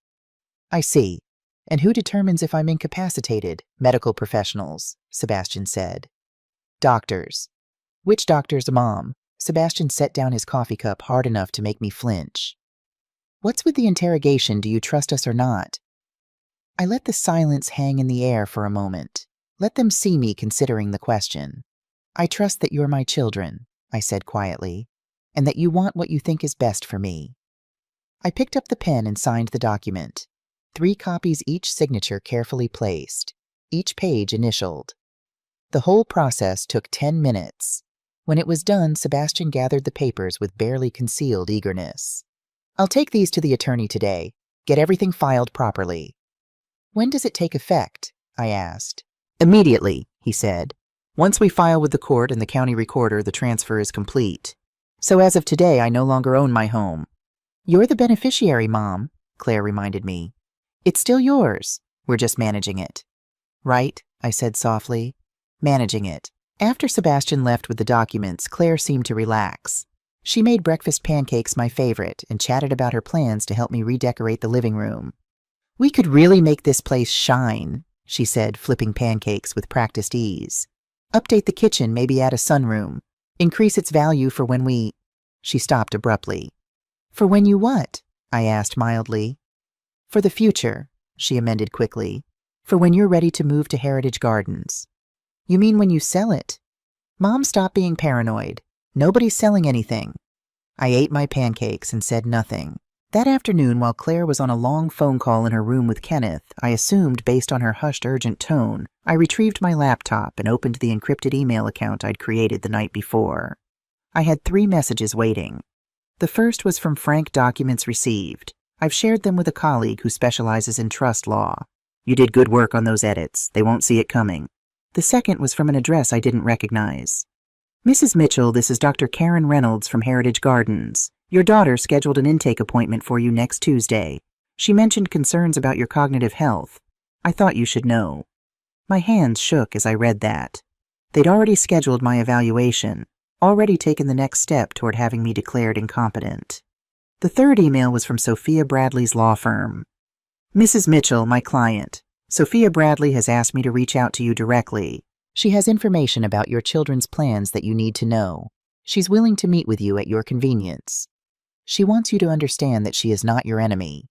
I see. And who determines if I'm incapacitated? Medical professionals, Sebastian said. Doctors. Which doctors, Mom? Sebastian set down his coffee cup hard enough to make me flinch. What's with the interrogation, do you trust us or not? I let the silence hang in the air for a moment. Let them see me considering the question. I trust that you're my children, I said quietly, and that you want what you think is best for me. I picked up the pen and signed the document. 3 copies, each signature carefully placed, each page initialed. The whole process took 10 minutes. When it was done, Sebastian gathered the papers with barely concealed eagerness. I'll take these to the attorney today. Get everything filed properly. When does it take effect? I asked. Immediately, he said. Once we file with the court and the county recorder, the transfer is complete. So as of today, I no longer own my home. You're the beneficiary, Mom, Claire reminded me. It's still yours. We're just managing it. Right, I said softly. Managing it. After Sebastian left with the documents, Claire seemed to relax. She made breakfast pancakes my favorite and chatted about her plans to help me redecorate the living room. We could really make this place shine, she said, flipping pancakes with practiced ease. Update the kitchen, maybe add a sunroom. Increase its value for when we... She stopped abruptly. For when you what? I asked mildly. For the future, she amended quickly. For when you're ready to move to Heritage Gardens. You mean when you sell it? Mom, stop being paranoid. Nobody's selling anything. I ate my pancakes and said nothing. That afternoon, while Claire was on a long phone call in her room with Kenneth, I assumed, based on her hushed, urgent tone, I retrieved my laptop and opened the encrypted email account I'd created the night before. I had 3 messages waiting. The first was from Frank Documents Received. I've shared them with a colleague who specializes in trust law. You did good work on those edits. They won't see it coming. The second was from an address I didn't recognize. Mrs. Mitchell, this is Dr. Karen Reynolds from Heritage Gardens. Your daughter scheduled an intake appointment for you next Tuesday. She mentioned concerns about your cognitive health. I thought you should know. My hands shook as I read that. They'd already scheduled my evaluation, already taken the next step toward having me declared incompetent. The third email was from Sophia Bradley's law firm. Mrs. Mitchell, my client. Sophia Bradley has asked me to reach out to you directly. She has information about your children's plans that you need to know. She's willing to meet with you at your convenience. She wants you to understand that she is not your enemy.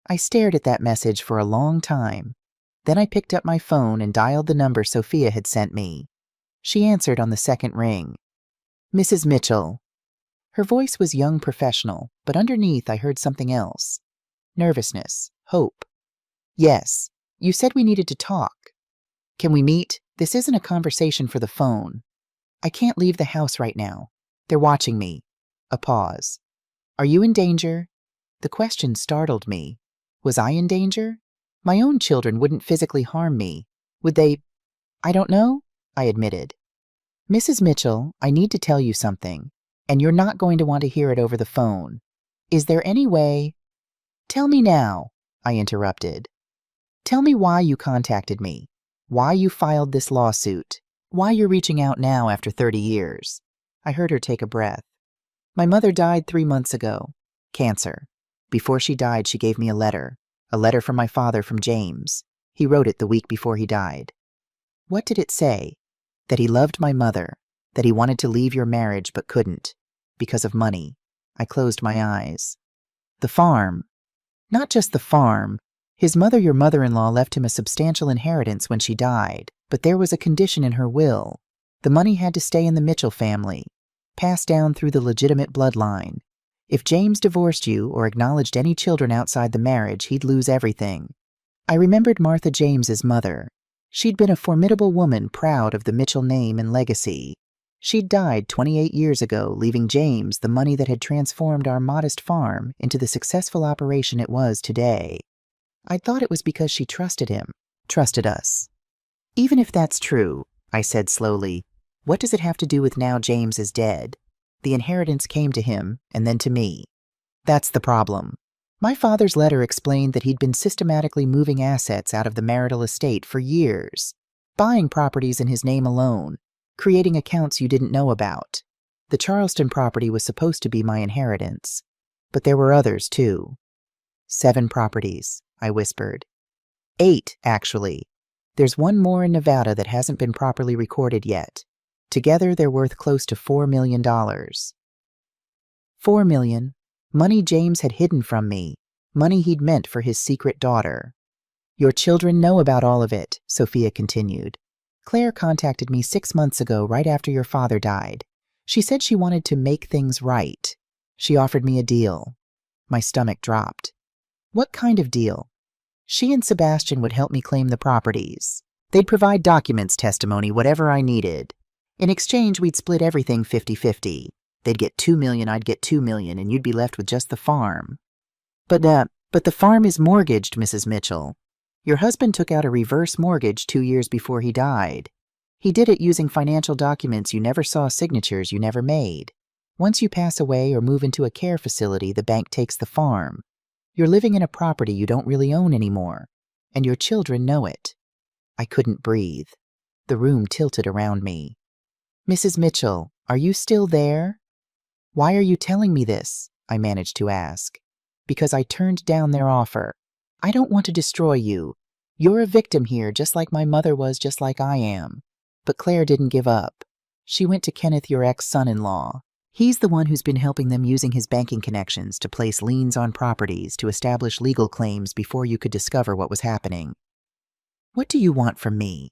I stared at that message for a long time. Then I picked up my phone and dialed the number Sophia had sent me. She answered on the second ring. Mrs. Mitchell. Her voice was young professional, but underneath I heard something else. Nervousness. Hope. Yes, you said we needed to talk. Can we meet? This isn't a conversation for the phone. I can't leave the house right now. They're watching me. A pause. Are you in danger? The question startled me. Was I in danger? My own children wouldn't physically harm me. Would they? I don't know, I admitted. Mrs. Mitchell, I need to tell you something, and you're not going to want to hear it over the phone. Is there any way? Tell me now, I interrupted. Tell me why you contacted me, why you filed this lawsuit, why you're reaching out now after 30 years. I heard her take a breath. My mother died 3 months ago. Cancer. Before she died, she gave me a letter from my father from James. He wrote it the week before he died. What did it say? That he loved my mother, that he wanted to leave your marriage but couldn't, because of money. I closed my eyes. The farm. Not just the farm. His mother, your mother-in-law, left him a substantial inheritance when she died, but there was a condition in her will. The money had to stay in the Mitchell family, passed down through the legitimate bloodline. If James divorced you or acknowledged any children outside the marriage, he'd lose everything. I remembered Martha James's mother. She'd been a formidable woman proud of the Mitchell name and legacy. She'd died 28 years ago, leaving James the money that had transformed our modest farm into the successful operation it was today. I thought it was because she trusted him, trusted us. Even if that's true, I said slowly, what does it have to do with now James is dead? The inheritance came to him and then to me. That's the problem. My father's letter explained that he'd been systematically moving assets out of the marital estate for years, buying properties in his name alone, creating accounts you didn't know about. The Charleston property was supposed to be my inheritance, but there were others too. 7 properties, I whispered. 8, actually. There's one more in Nevada that hasn't been properly recorded yet. Together, they're worth close to $4 million. $4 million. Money James had hidden from me. Money he'd meant for his secret daughter. Your children know about all of it, Sophia continued. Claire contacted me 6 months ago, right after your father died. She said she wanted to make things right. She offered me a deal. My stomach dropped. What kind of deal? She and Sebastian would help me claim the properties. They'd provide documents, testimony, whatever I needed. In exchange, we'd split everything 50-50. They'd get $2 million, I'd get $2 million, and you'd be left with just the farm. But the farm is mortgaged, Mrs. Mitchell. Your husband took out a reverse mortgage 2 years before he died. He did it using financial documents you never saw, signatures you never made. Once you pass away or move into a care facility, the bank takes the farm. You're living in a property you don't really own anymore, and your children know it. I couldn't breathe. The room tilted around me. Mrs. Mitchell, are you still there? Why are you telling me this? I managed to ask. Because I turned down their offer. I don't want to destroy you. You're a victim here, just like my mother was, just like I am. But Claire didn't give up. She went to Kenneth, your ex-son-in-law. He's the one who's been helping them using his banking connections to place liens on properties to establish legal claims before you could discover what was happening. What do you want from me?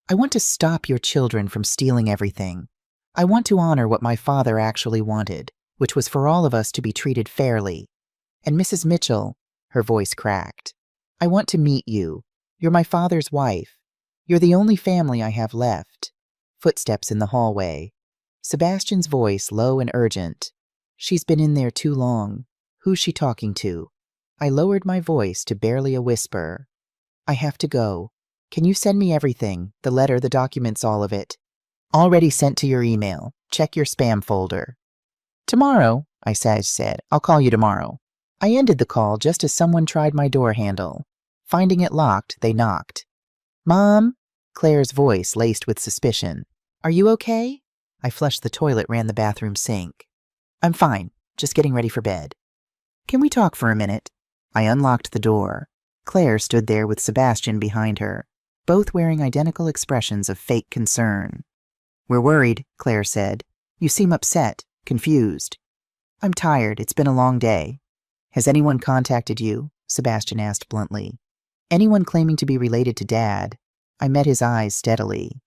I want to stop your children from stealing everything. I want to honor what my father actually wanted, which was for all of us to be treated fairly. And Mrs. Mitchell, her voice cracked, I want to meet you. You're my father's wife. You're the only family I have left. Footsteps in the hallway. Sebastian's voice low and urgent. She's been in there too long. Who's she talking to? I lowered my voice to barely a whisper. I have to go. Can you send me everything? The letter, the documents, all of it. Already sent to your email. Check your spam folder. Tomorrow, I said. I'll call you tomorrow. I ended the call just as someone tried my door handle. Finding it locked, they knocked. Mom? Claire's voice laced with suspicion. Are you okay? I flushed the toilet, ran the bathroom sink. I'm fine, just getting ready for bed. Can we talk for a minute? I unlocked the door. Claire stood there with Sebastian behind her, both wearing identical expressions of fake concern. We're worried, Claire said. You seem upset, confused. I'm tired, it's been a long day. Has anyone contacted you? Sebastian asked bluntly. Anyone claiming to be related to Dad? I met his eyes steadily.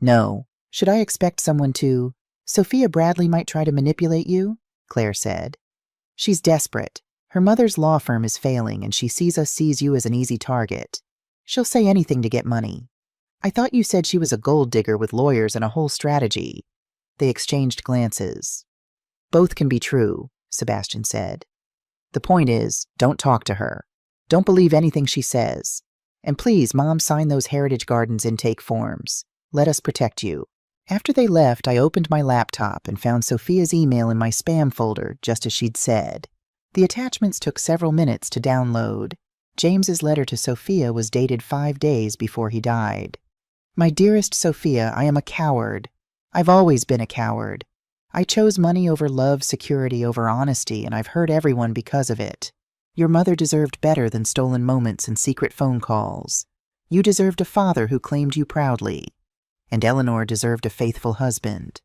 No. Should I expect someone to? Sophia Bradley might try to manipulate you, Claire said. She's desperate. Her mother's law firm is failing and she sees you as an easy target. She'll say anything to get money. I thought you said she was a gold digger with lawyers and a whole strategy. They exchanged glances. Both can be true, Sebastian said. The point is, don't talk to her. Don't believe anything she says. And please, Mom, sign those Heritage Gardens intake forms. Let us protect you. After they left, I opened my laptop and found Sophia's email in my spam folder, just as she'd said. The attachments took several minutes to download. James's letter to Sophia was dated 5 days before he died. My dearest Sophia, I am a coward. I've always been a coward. I chose money over love, security over honesty, and I've hurt everyone because of it. Your mother deserved better than stolen moments and secret phone calls. You deserved a father who claimed you proudly. And Eleanor deserved a faithful husband.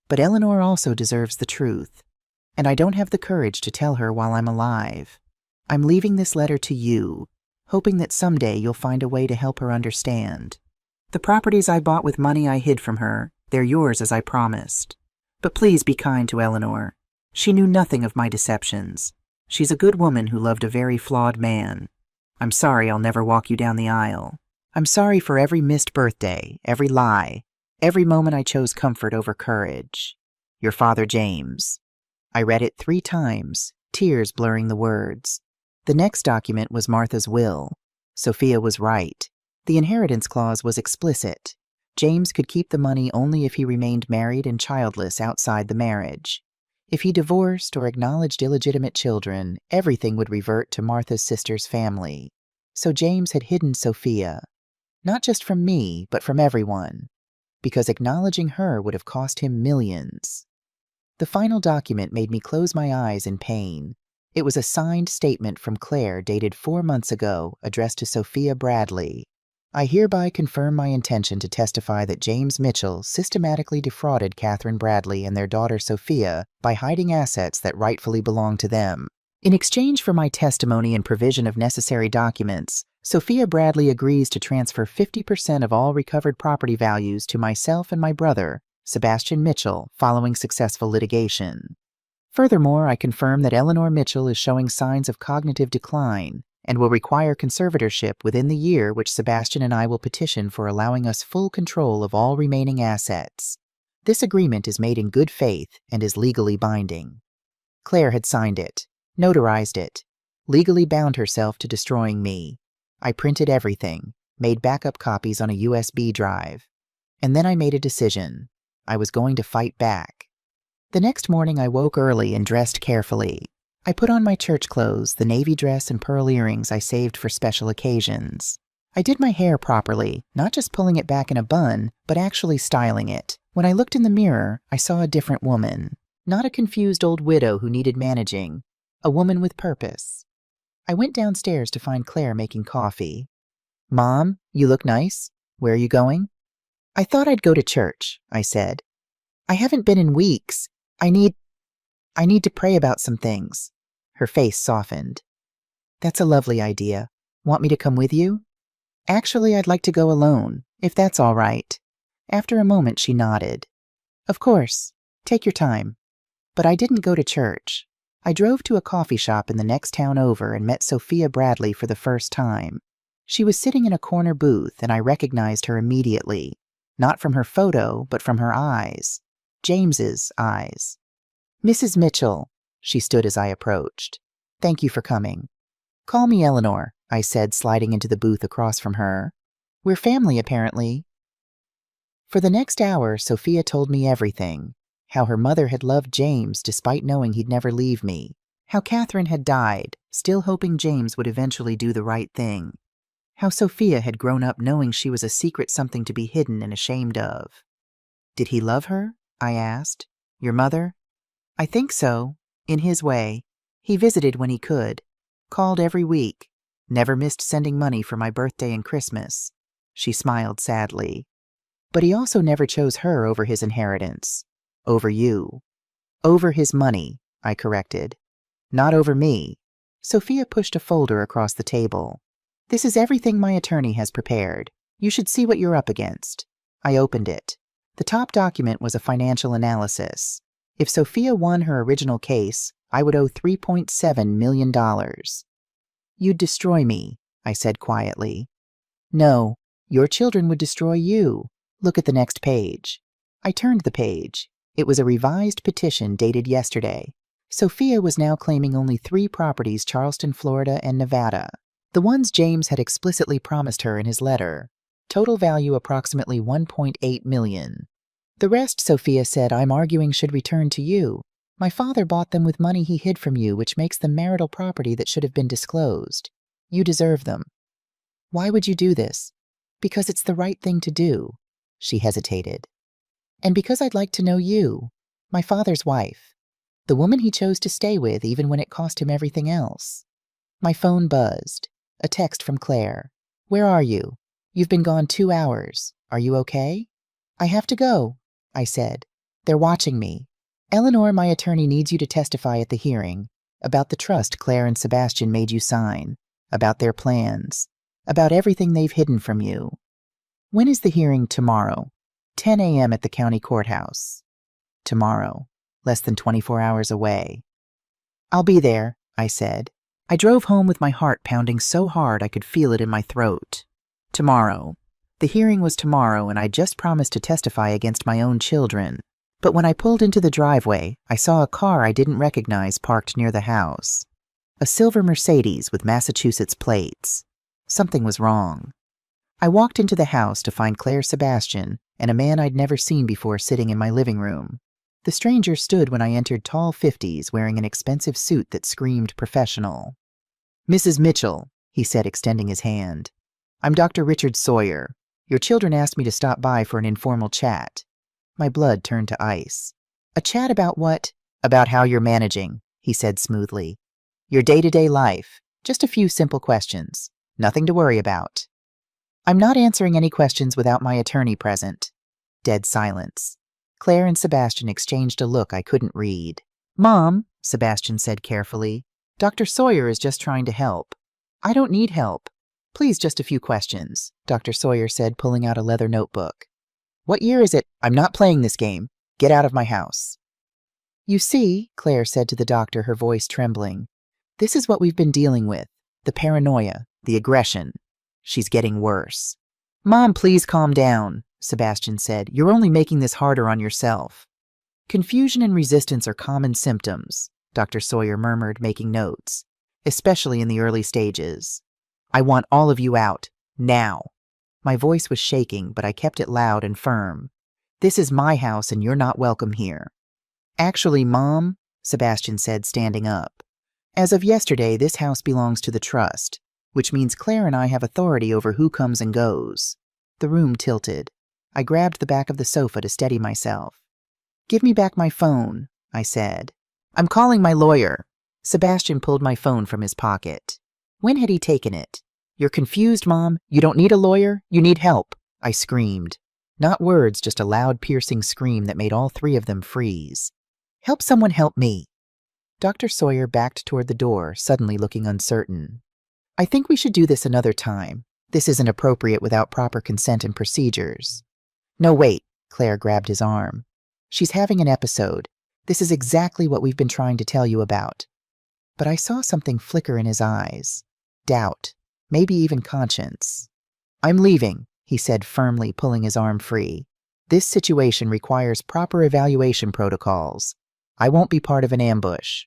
But Eleanor also deserves the truth. And I don't have the courage to tell her while I'm alive. I'm leaving this letter to you, hoping that someday you'll find a way to help her understand. The properties I bought with money I hid from her, they're yours as I promised. But please be kind to Eleanor. She knew nothing of my deceptions. She's a good woman who loved a very flawed man. I'm sorry I'll never walk you down the aisle. I'm sorry for every missed birthday, every lie, every moment I chose comfort over courage. Your father, James. I read it 3 times, tears blurring the words. The next document was Martha's will. Sophia was right. The inheritance clause was explicit. James could keep the money only if he remained married and childless outside the marriage. If he divorced or acknowledged illegitimate children, everything would revert to Martha's sister's family. So James had hidden Sophia. Not just from me, but from everyone. Because acknowledging her would have cost him millions. The final document made me close my eyes in pain. It was a signed statement from Claire dated 4 months ago, addressed to Sophia Bradley. I hereby confirm my intention to testify that James Mitchell systematically defrauded Catherine Bradley and their daughter Sophia by hiding assets that rightfully belonged to them. In exchange for my testimony and provision of necessary documents, Sophia Bradley agrees to transfer 50% of all recovered property values to myself and my brother, Sebastian Mitchell, following successful litigation. Furthermore, I confirm that Eleanor Mitchell is showing signs of cognitive decline and will require conservatorship within the year which Sebastian and I will petition for allowing us full control of all remaining assets. This agreement is made in good faith and is legally binding. Claire had signed it, notarized it, legally bound herself to destroying me. I printed everything, made backup copies on a USB drive. And then I made a decision. I was going to fight back. The next morning I woke early and dressed carefully. I put on my church clothes, the navy dress and pearl earrings I saved for special occasions. I did my hair properly, not just pulling it back in a bun, but actually styling it. When I looked in the mirror, I saw a different woman. Not a confused old widow who needed managing. A woman with purpose. I went downstairs to find Claire making coffee. Mom, you look nice. Where are you going? I thought I'd go to church, I said. I haven't been in weeks. I need to pray about some things. Her face softened. That's a lovely idea. Want me to come with you? Actually, I'd like to go alone, if that's all right. After a moment, she nodded. Of course. Take your time. But I didn't go to church. I drove to a coffee shop in the next town over and met Sophia Bradley for the first time. She was sitting in a corner booth, and I recognized her immediately. Not from her photo, but from her eyes. James's eyes. "Mrs. Mitchell," she stood as I approached. "Thank you for coming." "Call me Eleanor," I said, sliding into the booth across from her. "We're family, apparently." For the next hour, Sophia told me everything. How her mother had loved James despite knowing he'd never leave me. How Catherine had died, still hoping James would eventually do the right thing. How Sophia had grown up knowing she was a secret something to be hidden and ashamed of. "Did he love her?" I asked. "Your mother?" "I think so, in his way. He visited when he could. Called every week. Never missed sending money for my birthday and Christmas." She smiled sadly. "But he also never chose her over his inheritance. Over you." "Over his money," I corrected. "Not over me." Sophia pushed a folder across the table. "This is everything my attorney has prepared. You should see what you're up against." I opened it. The top document was a financial analysis. If Sophia won her original case, I would owe $3.7 million. "You'd destroy me," I said quietly. "No, your children would destroy you. Look at the next page." I turned the page. It was a revised petition dated yesterday. Sophia was now claiming only 3 properties: Charleston, Florida, and Nevada. The ones James had explicitly promised her in his letter. Total value approximately $1.8 million. The rest, Sophia said, I'm arguing should return to you. My father bought them with money he hid from you, which makes them marital property that should have been disclosed. You deserve them. Why would you do this? Because it's the right thing to do. She hesitated. And because I'd like to know you, my father's wife, the woman he chose to stay with even when it cost him everything else. My phone buzzed. A text from Claire. "Where are you? You've been gone 2 hours. Are you okay?" "I have to go," I said. "They're watching me. Eleanor, my attorney, needs you to testify at the hearing about the trust Claire and Sebastian made you sign, about their plans, about everything they've hidden from you." "When is the hearing?" "Tomorrow. 10 a.m. at the county courthouse." Tomorrow. Less than 24 hours away. "I'll be there," I said. I drove home with my heart pounding so hard I could feel it in my throat. Tomorrow. The hearing was tomorrow, and I just promised to testify against my own children. But when I pulled into the driveway, I saw a car I didn't recognize parked near the house. A silver Mercedes with Massachusetts plates. Something was wrong. I walked into the house to find Claire Sebastian and a man I'd never seen before sitting in my living room. The stranger stood when I entered, tall 50s, wearing an expensive suit that screamed professional. "Mrs. Mitchell," he said, extending his hand. "I'm Dr. Richard Sawyer. Your children asked me to stop by for an informal chat." My blood turned to ice. "A chat about what?" "About how you're managing," he said smoothly. "Your day-to-day life. Just a few simple questions. Nothing to worry about." "I'm not answering any questions without my attorney present." Dead silence. Claire and Sebastian exchanged a look I couldn't read. "Mom," Sebastian said carefully, "Dr. Sawyer is just trying to help." "I don't need help. Please, just a few questions," Dr. Sawyer said, pulling out a leather notebook. "What year is it?" "I'm not playing this game. Get out of my house." "You see," Claire said to the doctor, her voice trembling, "this is what we've been dealing with. The paranoia, the aggression. She's getting worse." "Mom, please calm down," Sebastian said. "You're only making this harder on yourself." "Confusion and resistance are common symptoms," Dr. Sawyer murmured, making notes, "especially in the early stages. I want all of you out, now." My voice was shaking, but I kept it loud and firm. "This is my house and you're not welcome here." "Actually, Mom," Sebastian said, standing up, "as of yesterday, this house belongs to the trust, which means Claire and I have authority over who comes and goes." The room tilted. I grabbed the back of the sofa to steady myself. "Give me back my phone," I said. "I'm calling my lawyer." Sebastian pulled my phone from his pocket. When had he taken it? "You're confused, Mom. You don't need a lawyer. You need help," I screamed. Not words, just a loud, piercing scream that made all 3 of them freeze. "Help someone help me." Dr. Sawyer backed toward the door, suddenly looking uncertain. "I think we should do this another time. This isn't appropriate without proper consent and procedures." "No, wait," Claire grabbed his arm. "She's having an episode. This is exactly what we've been trying to tell you about. but I saw something flicker in his eyes. Doubt, maybe even conscience. "I'm leaving," he said firmly, pulling his arm free. "This situation requires proper evaluation protocols. I won't be part of an ambush."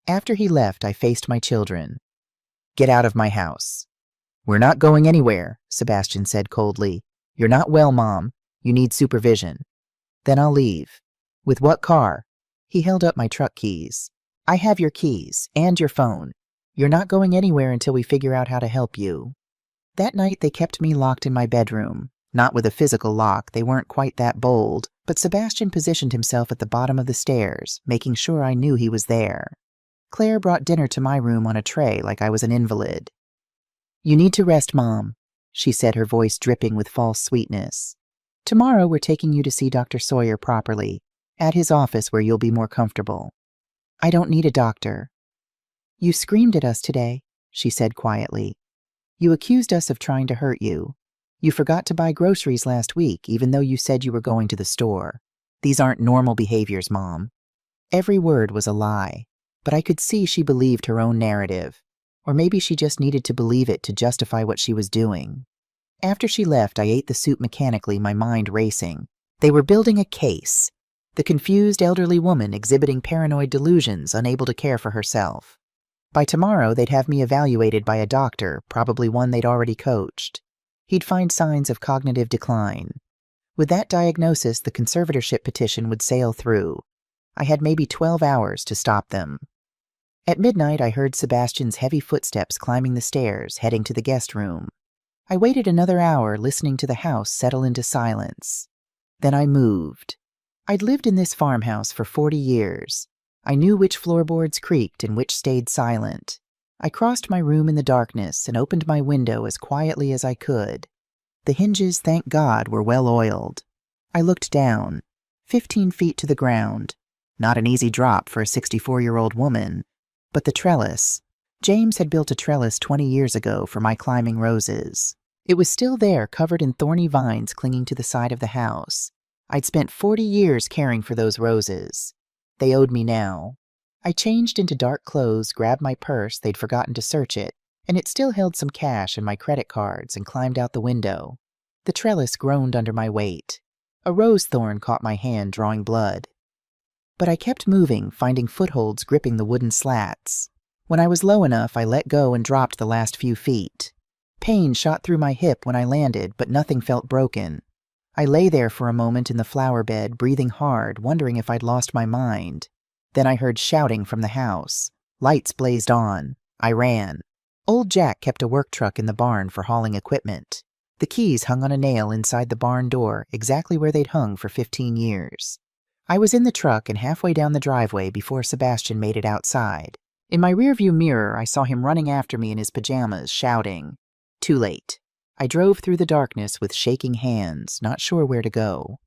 After he left, I faced my children. "Get out of my house." "We're not going anywhere," Sebastian said coldly. "You're not well, Mom. You need supervision." "Then I'll leave." "With what car?" He held up my truck keys. "I have your keys and your phone. You're not going anywhere until we figure out how to help you." That night they kept me locked in my bedroom. Not with a physical lock, they weren't quite that bold, but Sebastian positioned himself at the bottom of the stairs, making sure I knew he was there. Claire brought dinner to my room on a tray like I was an invalid. "You need to rest, Mom," she said, her voice dripping with false sweetness. "Tomorrow we're taking you to see Dr. Sawyer properly, at his office where you'll be more comfortable." "I don't need a doctor." "You screamed at us today," she said quietly. "You accused us of trying to hurt you. You forgot to buy groceries last week, even though you said you were going to the store. These aren't normal behaviors, Mom." Every word was a lie, but I could see she believed her own narrative. Or maybe she just needed to believe it to justify what she was doing. After she left, I ate the soup mechanically, my mind racing. They were building a case. The confused elderly woman exhibiting paranoid delusions, unable to care for herself. By tomorrow, they'd have me evaluated by a doctor, probably one they'd already coached. He'd find signs of cognitive decline. With that diagnosis, the conservatorship petition would sail through. I had maybe 12 hours to stop them. At midnight, I heard Sebastian's heavy footsteps climbing the stairs, heading to the guest room. I waited another hour, listening to the house settle into silence. Then I moved. I'd lived in this farmhouse for 40 years. I knew which floorboards creaked and which stayed silent. I crossed my room in the darkness and opened my window as quietly as I could. The hinges, thank God, were well oiled. I looked down, 15 feet to the ground. Not an easy drop for a 64-year-old woman. But the trellis. James had built a trellis 20 years ago for my climbing roses. It was still there, covered in thorny vines clinging to the side of the house. I'd spent 40 years caring for those roses. They owed me now. I changed into dark clothes, grabbed my purse, they'd forgotten to search it, and it still held some cash and my credit cards, and climbed out the window. The trellis groaned under my weight. A rose thorn caught my hand, drawing blood. But I kept moving, finding footholds gripping the wooden slats. When I was low enough, I let go and dropped the last few feet. Pain shot through my hip when I landed, but nothing felt broken. I lay there for a moment in the flower bed, breathing hard, wondering if I'd lost my mind. Then I heard shouting from the house. Lights blazed on. I ran. Old Jack kept a work truck in the barn for hauling equipment. The keys hung on a nail inside the barn door, exactly where they'd hung for 15 years. I was in the truck and halfway down the driveway before Sebastian made it outside. In my rearview mirror, I saw him running after me in his pajamas, shouting. Too late. I drove through the darkness with shaking hands, not sure where to go.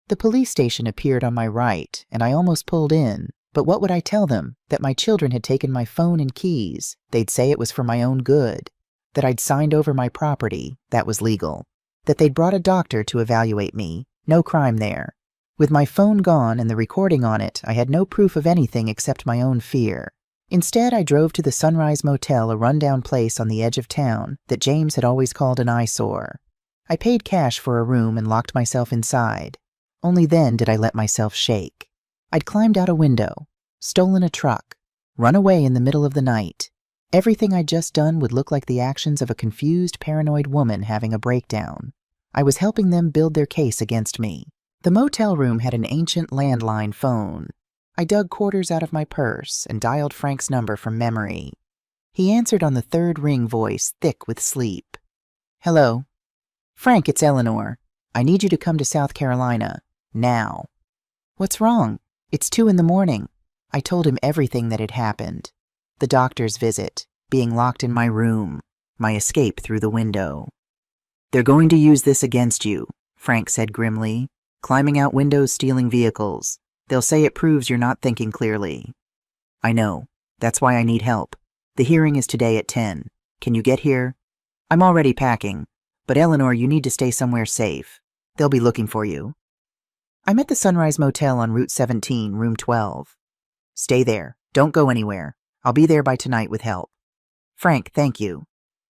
The police station appeared on my right, and I almost pulled in. But what would I tell them? That my children had taken my phone and keys. They'd say it was for my own good. That I'd signed over my property. That was legal. That they'd brought a doctor to evaluate me. No crime there. With my phone gone and the recording on it, I had no proof of anything except my own fear. Instead, I drove to the Sunrise Motel, a rundown place on the edge of town that James had always called an eyesore. I paid cash for a room and locked myself inside. Only then did I let myself shake. I'd climbed out a window, stolen a truck, run away in the middle of the night. Everything I'd just done would look like the actions of a confused, paranoid woman having a breakdown. I was helping them build their case against me. The motel room had an ancient landline phone. I dug quarters out of my purse and dialed Frank's number from memory. He answered on the third ring, voice thick with sleep. "Hello." "Frank, it's Eleanor. I need you to come to South Carolina. Now." "What's wrong?" "It's 2 a.m. I told him everything that had happened. The doctor's visit, being locked in my room, my escape through the window. "They're going to use this against you," Frank said grimly. "Climbing out windows, stealing vehicles. They'll say it proves you're not thinking clearly." "I know. That's why I need help. The hearing is today at 10. Can you get here?" "I'm already packing. But Eleanor, you need to stay somewhere safe. They'll be looking for you." "I'm at the Sunrise Motel on Route 17, room 12. "Stay there. Don't go anywhere. I'll be there by tonight with help. Frank, thank you.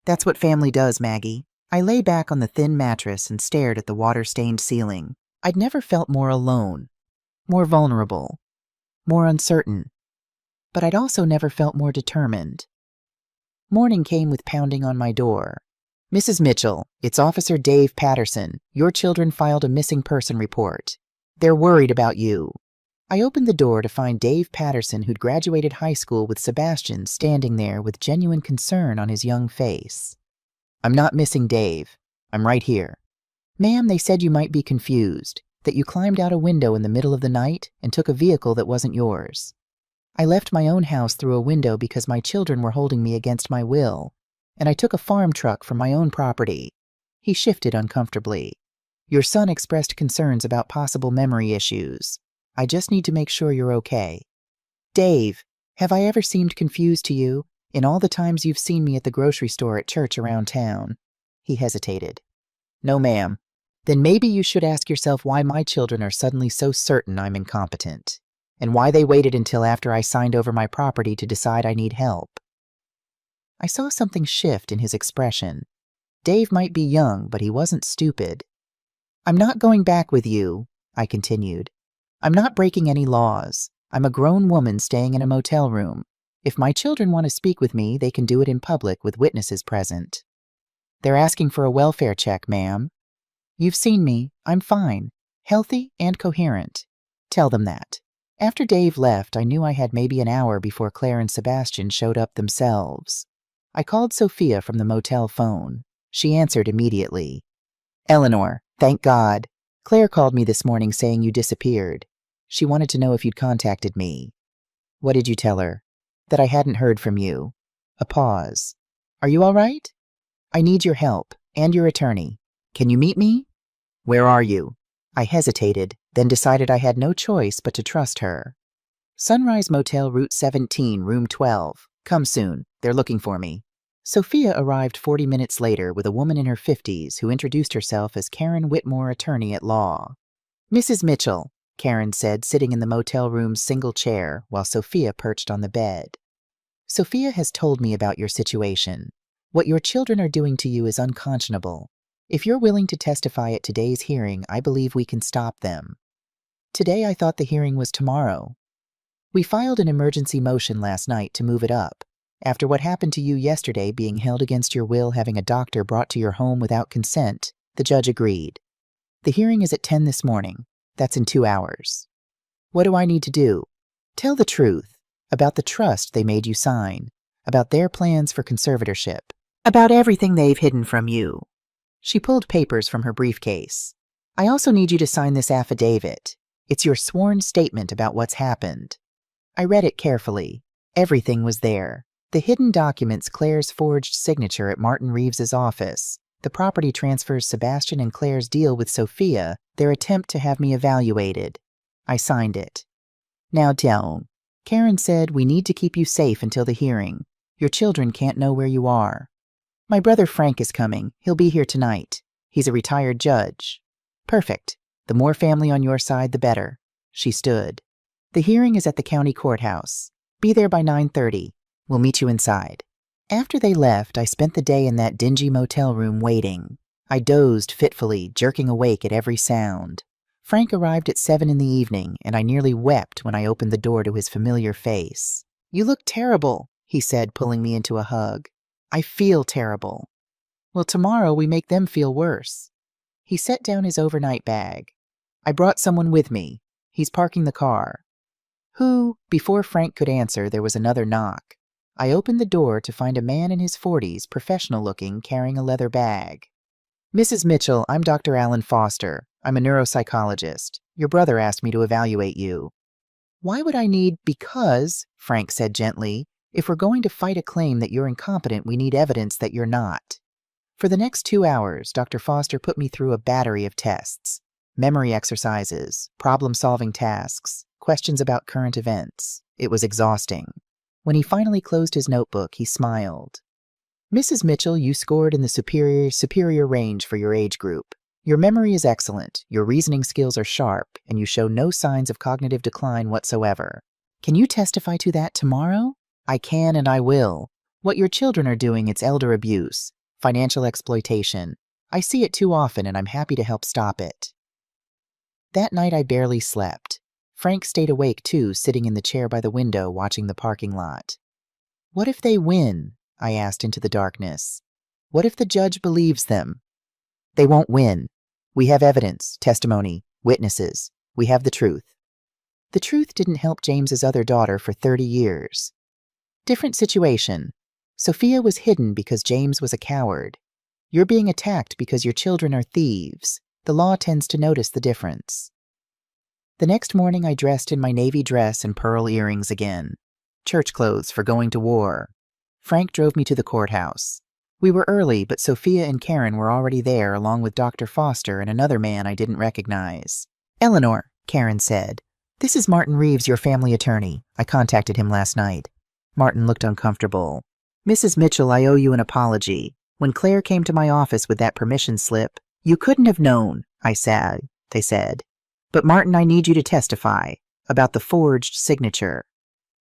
That's what family does, Maggie. I lay back on the thin mattress and stared at the water-stained ceiling. I'd never felt more alone, more vulnerable, more uncertain. But I'd also never felt more determined. Morning came with pounding on my door. Mrs. Mitchell, it's Officer Dave Patterson. Your children filed a missing person report. They're worried about you. I opened the door to find Dave Patterson, who'd graduated high school with Sebastian, standing there with genuine concern on his young face. I'm not missing Dave. I'm right here. Ma'am, they said you might be confused, that you climbed out a window in the middle of the night and took a vehicle that wasn't yours. I left my own house through a window because my children were holding me against my will, and I took a farm truck from my own property. He shifted uncomfortably. Your son expressed concerns about possible memory issues. I just need to make sure you're okay. Dave, have I ever seemed confused to you in all the times you've seen me at the grocery store, at church, around town? He hesitated. No, ma'am. Then maybe you should ask yourself why my children are suddenly so certain I'm incompetent, and why they waited until after I signed over my property to decide I need help. I saw something shift in his expression. Dave might be young, but he wasn't stupid. I'm not going back with you, I continued. I'm not breaking any laws. I'm a grown woman staying in a motel room. If my children want to speak with me, they can do it in public with witnesses present. They're asking for a welfare check, ma'am. You've seen me. I'm fine, healthy and coherent. Tell them that. After Dave left, I knew I had maybe an hour before Claire and Sebastian showed up themselves. I called Sophia from the motel phone. She answered immediately. Eleanor, thank God. Claire called me this morning saying you disappeared. She wanted to know if you'd contacted me. What did you tell her? That I hadn't heard from you. A pause. Are you all right? I need your help, and your attorney. Can you meet me? Where are you? I hesitated, then decided I had no choice but to trust her. Sunrise Motel, Route 17, Room 12. Come soon. They're looking for me. Sophia arrived 40 minutes later with a woman in her 50s who introduced herself as Karen Whitmore, attorney at law. Mrs. Mitchell, Karen said, sitting in the motel room's single chair while Sophia perched on the bed. Sophia has told me about your situation. What your children are doing to you is unconscionable. If you're willing to testify at today's hearing, I believe we can stop them. Today I thought the hearing was tomorrow. We filed an emergency motion last night to move it up. After what happened to you yesterday, being held against your will, having a doctor brought to your home without consent, the judge agreed. The hearing is at 10 this morning. That's in 2 hours. What do I need to do? Tell the truth about the trust they made you sign, about their plans for conservatorship, about everything they've hidden from you. She pulled papers from her briefcase. I also need you to sign this affidavit. It's your sworn statement about what's happened. I read it carefully. Everything was there. The hidden documents, Claire's forged signature at Martin Reeves's office, the property transfers, Sebastian and Claire's deal with Sophia, their attempt to have me evaluated. I signed it. Now down. Karen said, we need to keep you safe until the hearing. Your children can't know where you are. My brother Frank is coming. He'll be here tonight. He's a retired judge. Perfect. The more family on your side, the better. She stood. The hearing is at the county courthouse. Be there by 9:30. We'll meet you inside. After they left, I spent the day in that dingy motel room waiting. I dozed fitfully, jerking awake at every sound. Frank arrived at 7 in the evening, and I nearly wept when I opened the door to his familiar face. You look terrible, he said, pulling me into a hug. I feel terrible. Well, tomorrow we make them feel worse. He set down his overnight bag. I brought someone with me. He's parking the car. Who? Before Frank could answer, there was another knock. I opened the door to find a man in his 40s, professional-looking, carrying a leather bag. Mrs. Mitchell, I'm Dr. Alan Foster. I'm a neuropsychologist. Your brother asked me to evaluate you. Why would I need because, Frank said gently, if we're going to fight a claim that you're incompetent, we need evidence that you're not. For the next 2 hours, Dr. Foster put me through a battery of tests, memory exercises, problem-solving tasks, questions about current events. It was exhausting. When he finally closed his notebook, he smiled. Mrs. Mitchell, you scored in the superior range for your age group. Your memory is excellent, your reasoning skills are sharp, and you show no signs of cognitive decline whatsoever. Can you testify to that tomorrow? I can and I will. What your children are doing, it's elder abuse, financial exploitation. I see it too often and I'm happy to help stop it. That night I barely slept. Frank stayed awake too, sitting in the chair by the window watching the parking lot. What if they win? I asked into the darkness. What if the judge believes them? They won't win. We have evidence, testimony, witnesses. We have the truth. The truth didn't help James's other daughter for 30 years. Different situation. Sophia was hidden because James was a coward. You're being attacked because your children are thieves. The law tends to notice the difference. The next morning I dressed in my navy dress and pearl earrings again. Church clothes for going to war. Frank drove me to the courthouse. We were early, but Sophia and Karen were already there along with Dr. Foster and another man I didn't recognize. Eleanor, Karen said. This is Martin Reeves, your family attorney. I contacted him last night. Martin looked uncomfortable. Mrs. Mitchell, I owe you an apology. When Claire came to my office with that permission slip, you couldn't have known, they said. But Martin, I need you to testify about the forged signature.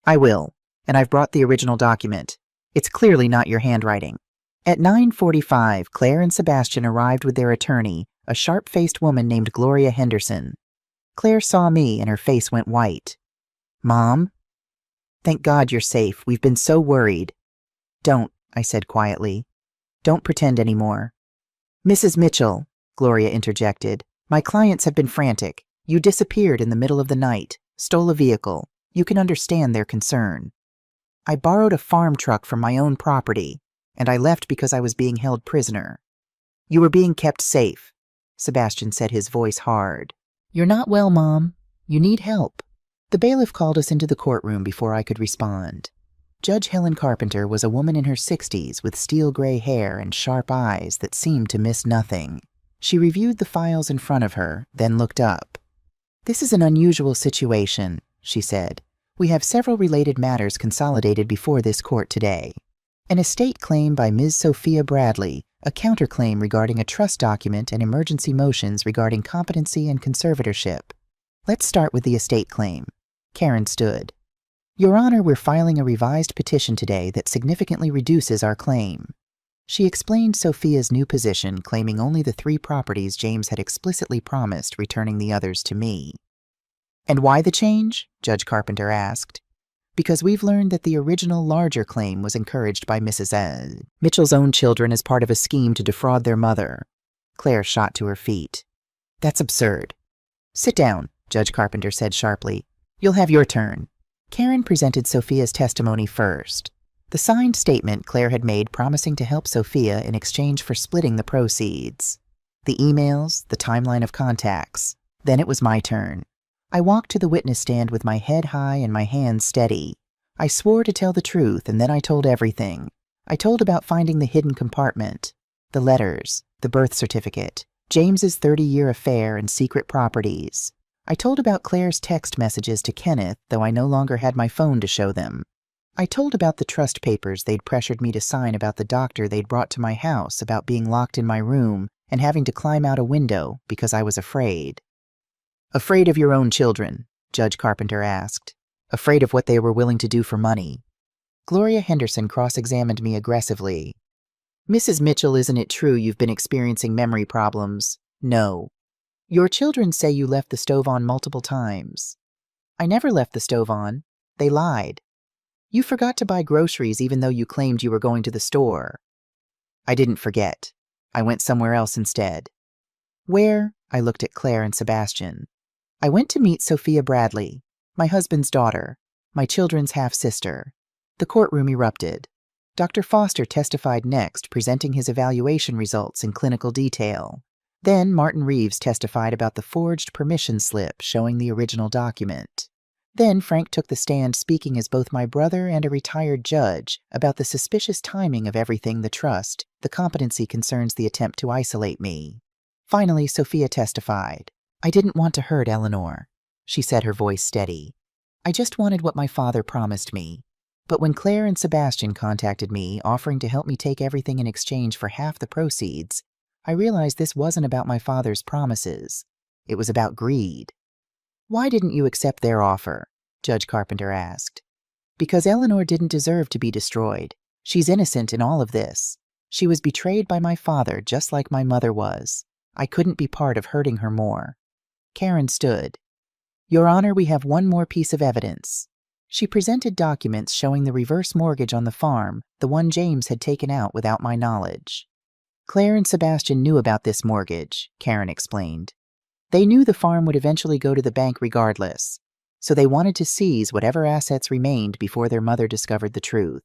I will, and I've brought the original document. It's clearly not your handwriting. At 9:45, Claire and Sebastian arrived with their attorney, a sharp-faced woman named Gloria Henderson. Claire saw me and her face went white. Mom? Thank God you're safe. We've been so worried. Don't, I said quietly. Don't pretend anymore. Mrs. Mitchell, Gloria interjected, my clients have been frantic. You disappeared in the middle of the night, stole a vehicle. You can understand their concern. I borrowed a farm truck from my own property, and I left because I was being held prisoner. You were being kept safe, Sebastian said, his voice hard. You're not well, Mom. You need help. The bailiff called us into the courtroom before I could respond. Judge Helen Carpenter was a woman in her 60s with steel gray hair and sharp eyes that seemed to miss nothing. She reviewed the files in front of her, then looked up. This is an unusual situation, she said. We have several related matters consolidated before this court today. An estate claim by Ms. Sophia Bradley, a counterclaim regarding a trust document, and emergency motions regarding competency and conservatorship. Let's start with the estate claim. Karen stood. Your Honor, we're filing a revised petition today that significantly reduces our claim. She explained Sophia's new position, claiming only the 3 properties James had explicitly promised, returning the others to me. And why the change? Judge Carpenter asked. Because we've learned that the original larger claim was encouraged by Mrs. Mitchell's own children as part of a scheme to defraud their mother. Claire shot to her feet. That's absurd. Sit down, Judge Carpenter said sharply. You'll have your turn. Karen presented Sophia's testimony first. The signed statement Claire had made promising to help Sophia in exchange for splitting the proceeds. The emails, the timeline of contacts. Then it was my turn. I walked to the witness stand with my head high and my hands steady. I swore to tell the truth, and then I told everything. I told about finding the hidden compartment, the letters, the birth certificate, James's 30-year affair and secret properties. I told about Claire's text messages to Kenneth, though I no longer had my phone to show them. I told about the trust papers they'd pressured me to sign about the doctor they'd brought to my house, about being locked in my room and having to climb out a window because I was afraid. Afraid of your own children? Judge Carpenter asked. Afraid of what they were willing to do for money? Gloria Henderson cross-examined me aggressively. Mrs. Mitchell, isn't it true you've been experiencing memory problems? No. Your children say you left the stove on multiple times. I never left the stove on. They lied. You forgot to buy groceries even though you claimed you were going to the store. I didn't forget. I went somewhere else instead. Where? I looked at Claire and Sebastian. I went to meet Sophia Bradley, my husband's daughter, my children's half-sister. The courtroom erupted. Dr. Foster testified next, presenting his evaluation results in clinical detail. Then Martin Reeves testified about the forged permission slip showing the original document. Then Frank took the stand, speaking as both my brother and a retired judge about the suspicious timing of everything, the trust, the competency concerns, the attempt to isolate me. Finally, Sophia testified. I didn't want to hurt Eleanor, she said, her voice steady. I just wanted what my father promised me. But when Claire and Sebastian contacted me, offering to help me take everything in exchange for half the proceeds, I realized this wasn't about my father's promises. It was about greed. Why didn't you accept their offer? Judge Carpenter asked. Because Eleanor didn't deserve to be destroyed. She's innocent in all of this. She was betrayed by my father just like my mother was. I couldn't be part of hurting her more. Karen stood. Your Honor, we have one more piece of evidence. She presented documents showing the reverse mortgage on the farm, the one James had taken out without my knowledge. Claire and Sebastian knew about this mortgage, Karen explained. They knew the farm would eventually go to the bank regardless, so they wanted to seize whatever assets remained before their mother discovered the truth.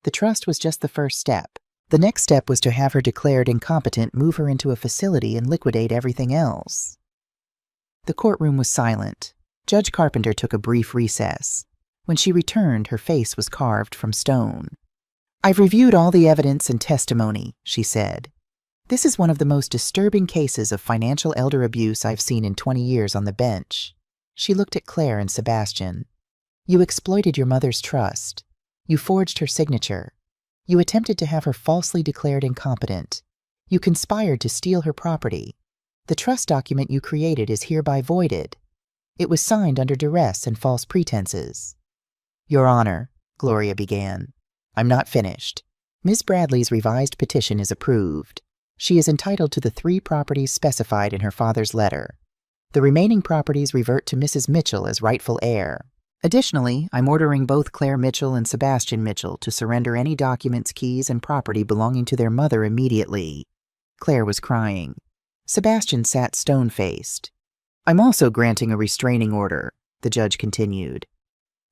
The trust was just the first step. The next step was to have her declared incompetent, move her into a facility, and liquidate everything else. The courtroom was silent. Judge Carpenter took a brief recess. When she returned, her face was carved from stone. I've reviewed all the evidence and testimony, she said. This is one of the most disturbing cases of financial elder abuse I've seen in 20 years on the bench. She looked at Claire and Sebastian. You exploited your mother's trust. You forged her signature. You attempted to have her falsely declared incompetent. You conspired to steal her property. The trust document you created is hereby voided. It was signed under duress and false pretenses. Your Honor, Gloria began. I'm not finished. Ms. Bradley's revised petition is approved. She is entitled to the 3 properties specified in her father's letter. The remaining properties revert to Mrs. Mitchell as rightful heir. Additionally, I'm ordering both Claire Mitchell and Sebastian Mitchell to surrender any documents, keys, and property belonging to their mother immediately. Claire was crying. Sebastian sat stone-faced. I'm also granting a restraining order, the judge continued.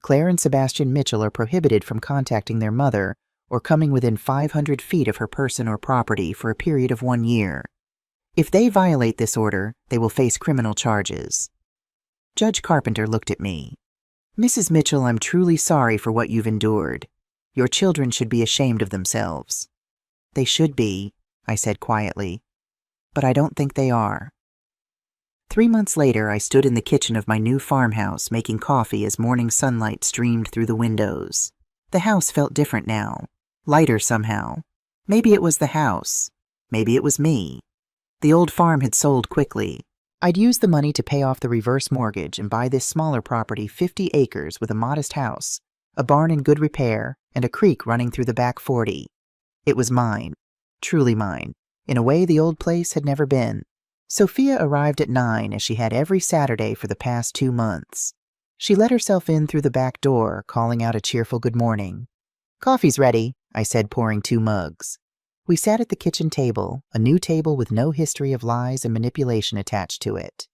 Claire and Sebastian Mitchell are prohibited from contacting their mother or coming within 500 feet of her person or property for a period of 1 year. If they violate this order, they will face criminal charges. Judge Carpenter looked at me. Mrs. Mitchell, I'm truly sorry for what you've endured. Your children should be ashamed of themselves. They should be, I said quietly. But I don't think they are. 3 months later, I stood in the kitchen of my new farmhouse making coffee as morning sunlight streamed through the windows. The house felt different now, lighter somehow. Maybe it was the house. Maybe it was me. The old farm had sold quickly. I'd used the money to pay off the reverse mortgage and buy this smaller property, 50 acres with a modest house, a barn in good repair, and a creek running through the back 40. It was mine, truly mine, in a way the old place had never been. Sophia arrived at 9 as she had every Saturday for the past 2 months. She let herself in through the back door, calling out a cheerful good morning. Coffee's ready, I said, pouring 2 mugs. We sat at the kitchen table, a new table with no history of lies and manipulation attached to it.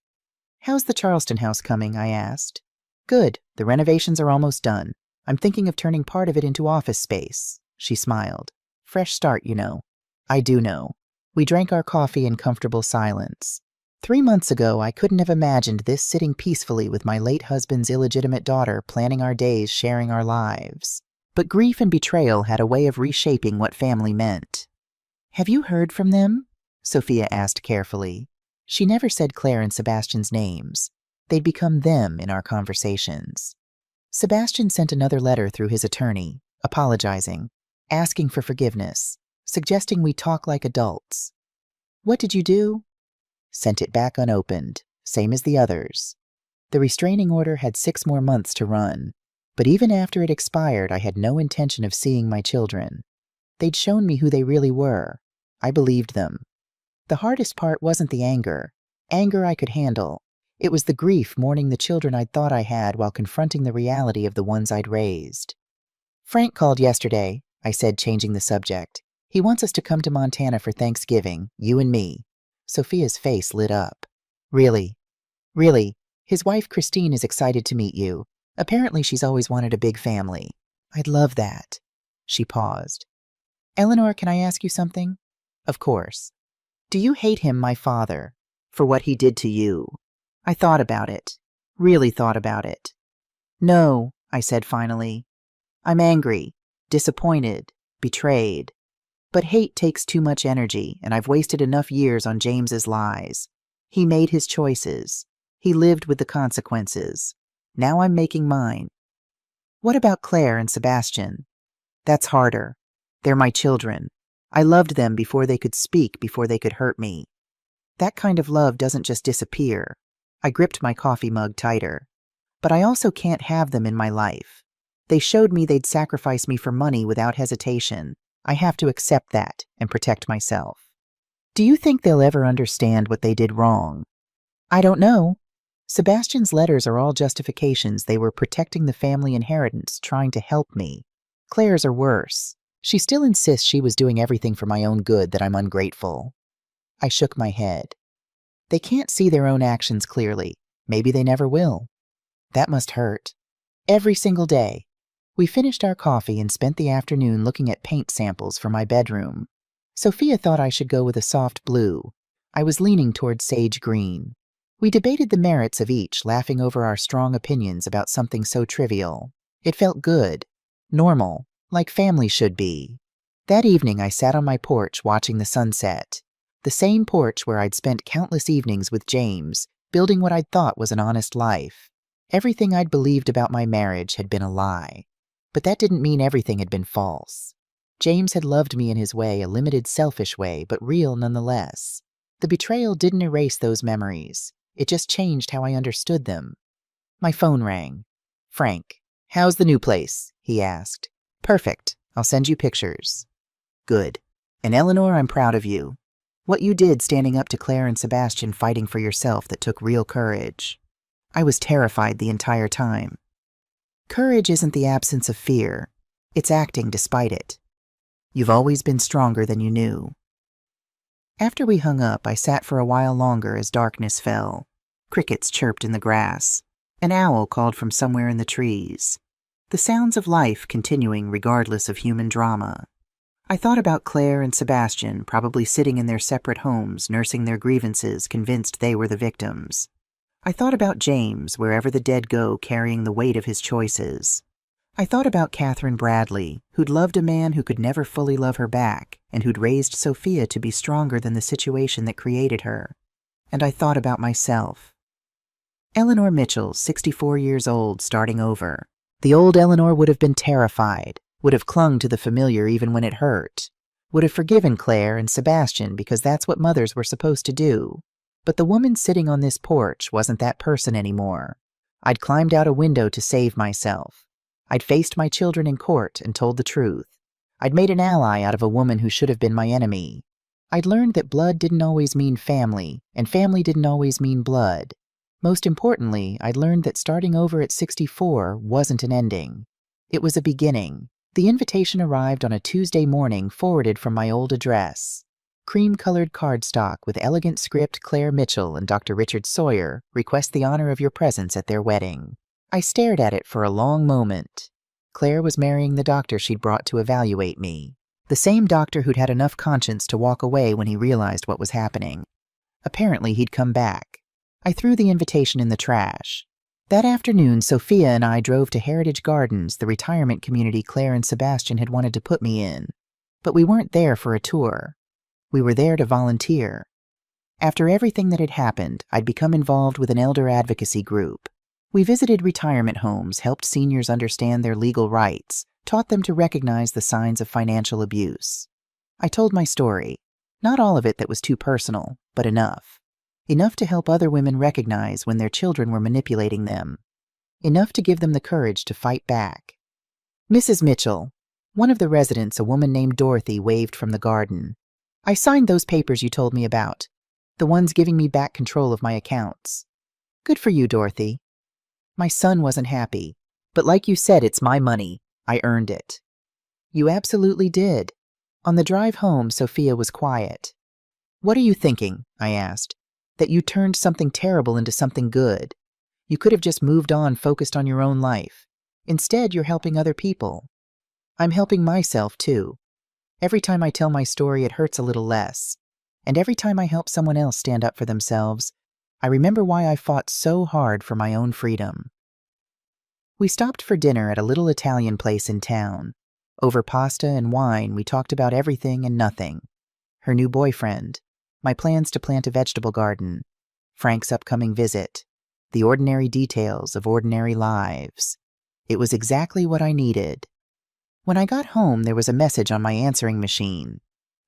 How's the Charleston house coming? I asked. Good. The renovations are almost done. I'm thinking of turning part of it into office space. She smiled. Fresh start, you know. I do know. We drank our coffee in comfortable silence. 3 months ago, I couldn't have imagined this sitting peacefully with my late husband's illegitimate daughter, planning our days, sharing our lives. But grief and betrayal had a way of reshaping what family meant. Have you heard from them? Sophia asked carefully. She never said Claire and Sebastian's names. They'd become them in our conversations. Sebastian sent another letter through his attorney, apologizing, asking for forgiveness, suggesting we talk like adults. What did you do? Sent it back unopened, same as the others. The restraining order had 6 more months to run, but even after it expired, I had no intention of seeing my children. They'd shown me who they really were. I believed them. The hardest part wasn't the anger. Anger I could handle. It was the grief mourning the children I'd thought I had while confronting the reality of the ones I'd raised. Frank called yesterday, I said, changing the subject. He wants us to come to Montana for Thanksgiving, you and me. Sophia's face lit up. Really? Really? His wife Christine is excited to meet you. Apparently she's always wanted a big family. I'd love that. She paused. Eleanor, can I ask you something? Of course. Do you hate him, my father, for what he did to you? I thought about it. Really thought about it. No, I said finally. I'm angry, disappointed, betrayed. But hate takes too much energy, and I've wasted enough years on James's lies. He made his choices. He lived with the consequences. Now I'm making mine. What about Claire and Sebastian? That's harder. They're my children. I loved them before they could speak, before they could hurt me. That kind of love doesn't just disappear. I gripped my coffee mug tighter. But I also can't have them in my life. They showed me they'd sacrifice me for money without hesitation. I have to accept that and protect myself. Do you think they'll ever understand what they did wrong? I don't know. Sebastian's letters are all justifications. They were protecting the family inheritance, trying to help me. Claire's are worse. She still insists she was doing everything for my own good, that I'm ungrateful. I shook my head. They can't see their own actions clearly. Maybe they never will. That must hurt. Every single day. We finished our coffee and spent the afternoon looking at paint samples for my bedroom. Sophia thought I should go with a soft blue. I was leaning toward sage green. We debated the merits of each, laughing over our strong opinions about something so trivial. It felt good, normal, like family should be. That evening I sat on my porch watching the sunset. The same porch where I'd spent countless evenings with James, building what I'd thought was an honest life. Everything I'd believed about my marriage had been a lie. But that didn't mean everything had been false. James had loved me in his way, a limited, selfish way, but real nonetheless. The betrayal didn't erase those memories. It just changed how I understood them. My phone rang. Frank. How's the new place? He asked. Perfect. I'll send you pictures. Good. And Eleanor, I'm proud of you. What you did standing up to Claire and Sebastian, fighting for yourself, that took real courage. I was terrified the entire time. Courage isn't the absence of fear. It's acting despite it. You've always been stronger than you knew. After we hung up, I sat for a while longer as darkness fell. Crickets chirped in the grass. An owl called from somewhere in the trees. The sounds of life continuing regardless of human drama. I thought about Claire and Sebastian, probably sitting in their separate homes, nursing their grievances, convinced they were the victims. I thought about James, wherever the dead go, carrying the weight of his choices. I thought about Catherine Bradley, who'd loved a man who could never fully love her back, and who'd raised Sophia to be stronger than the situation that created her. And I thought about myself. Eleanor Mitchell, 64 years old, starting over. The old Eleanor would have been terrified, would have clung to the familiar even when it hurt, would have forgiven Claire and Sebastian because that's what mothers were supposed to do. But the woman sitting on this porch wasn't that person anymore. I'd climbed out a window to save myself. I'd faced my children in court and told the truth. I'd made an ally out of a woman who should have been my enemy. I'd learned that blood didn't always mean family, and family didn't always mean blood. Most importantly, I'd learned that starting over at 64 wasn't an ending. It was a beginning. The invitation arrived on a Tuesday morning, forwarded from my old address. Cream-colored cardstock with elegant script. Claire Mitchell and Dr. Richard Sawyer request the honor of your presence at their wedding. I stared at it for a long moment. Claire was marrying the doctor she'd brought to evaluate me. The same doctor who'd had enough conscience to walk away when he realized what was happening. Apparently he'd come back. I threw the invitation in the trash. That afternoon, Sophia and I drove to Heritage Gardens, the retirement community Claire and Sebastian had wanted to put me in. But we weren't there for a tour. We were there to volunteer. After everything that had happened, I'd become involved with an elder advocacy group. We visited retirement homes, helped seniors understand their legal rights, taught them to recognize the signs of financial abuse. I told my story. Not all of it that was too personal, but enough. Enough to help other women recognize when their children were manipulating them. Enough to give them the courage to fight back. Mrs. Mitchell, one of the residents, a woman named Dorothy, waved from the garden. I signed those papers you told me about, the ones giving me back control of my accounts. Good for you, Dorothy. My son wasn't happy, but like you said, it's my money. I earned it. You absolutely did. On the drive home, Sophia was quiet. What are you thinking? I asked. That you turned something terrible into something good. You could have just moved on, focused on your own life. Instead, you're helping other people. I'm helping myself, too. Every time I tell my story, it hurts a little less. And every time I help someone else stand up for themselves, I remember why I fought so hard for my own freedom. We stopped for dinner at a little Italian place in town. Over pasta and wine, we talked about everything and nothing. Her new boyfriend, my plans to plant a vegetable garden, Frank's upcoming visit, the ordinary details of ordinary lives. It was exactly what I needed. When I got home, there was a message on my answering machine.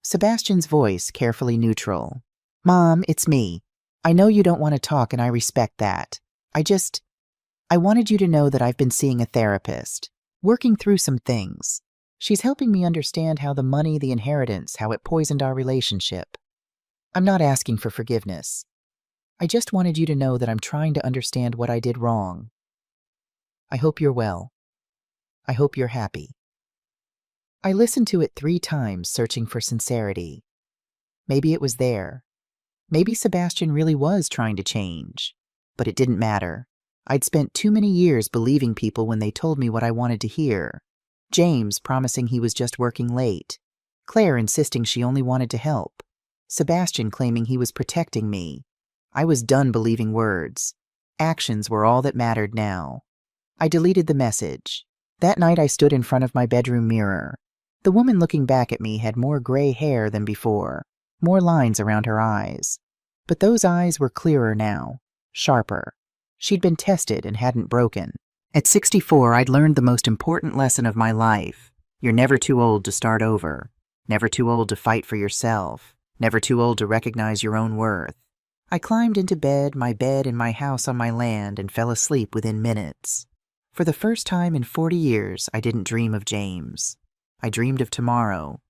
Sebastian's voice, carefully neutral. Mom, it's me. I know you don't want to talk, and I respect that. I wanted you to know that I've been seeing a therapist. working through some things. She's helping me understand how the money, the inheritance, how it poisoned our relationship. I'm not asking for forgiveness. I just wanted you to know that I'm trying to understand what I did wrong. I hope you're well. I hope you're happy. I listened to it 3 times, searching for sincerity. Maybe it was there. Maybe Sebastian really was trying to change. But it didn't matter. I'd spent too many years believing people when they told me what I wanted to hear. James promising he was just working late. Claire insisting she only wanted to help. Sebastian claiming he was protecting me. I was done believing words. Actions were all that mattered now. I deleted the message. That night I stood in front of my bedroom mirror. The woman looking back at me had more gray hair than before, more lines around her eyes. But those eyes were clearer now, sharper. She'd been tested and hadn't broken. At 64, I'd learned the most important lesson of my life. You're never too old to start over. Never too old to fight for yourself. Never too old to recognize your own worth. I climbed into bed, my bed in my house on my land, and fell asleep within minutes. For the first time in 40 years, I didn't dream of James. I dreamed of tomorrow.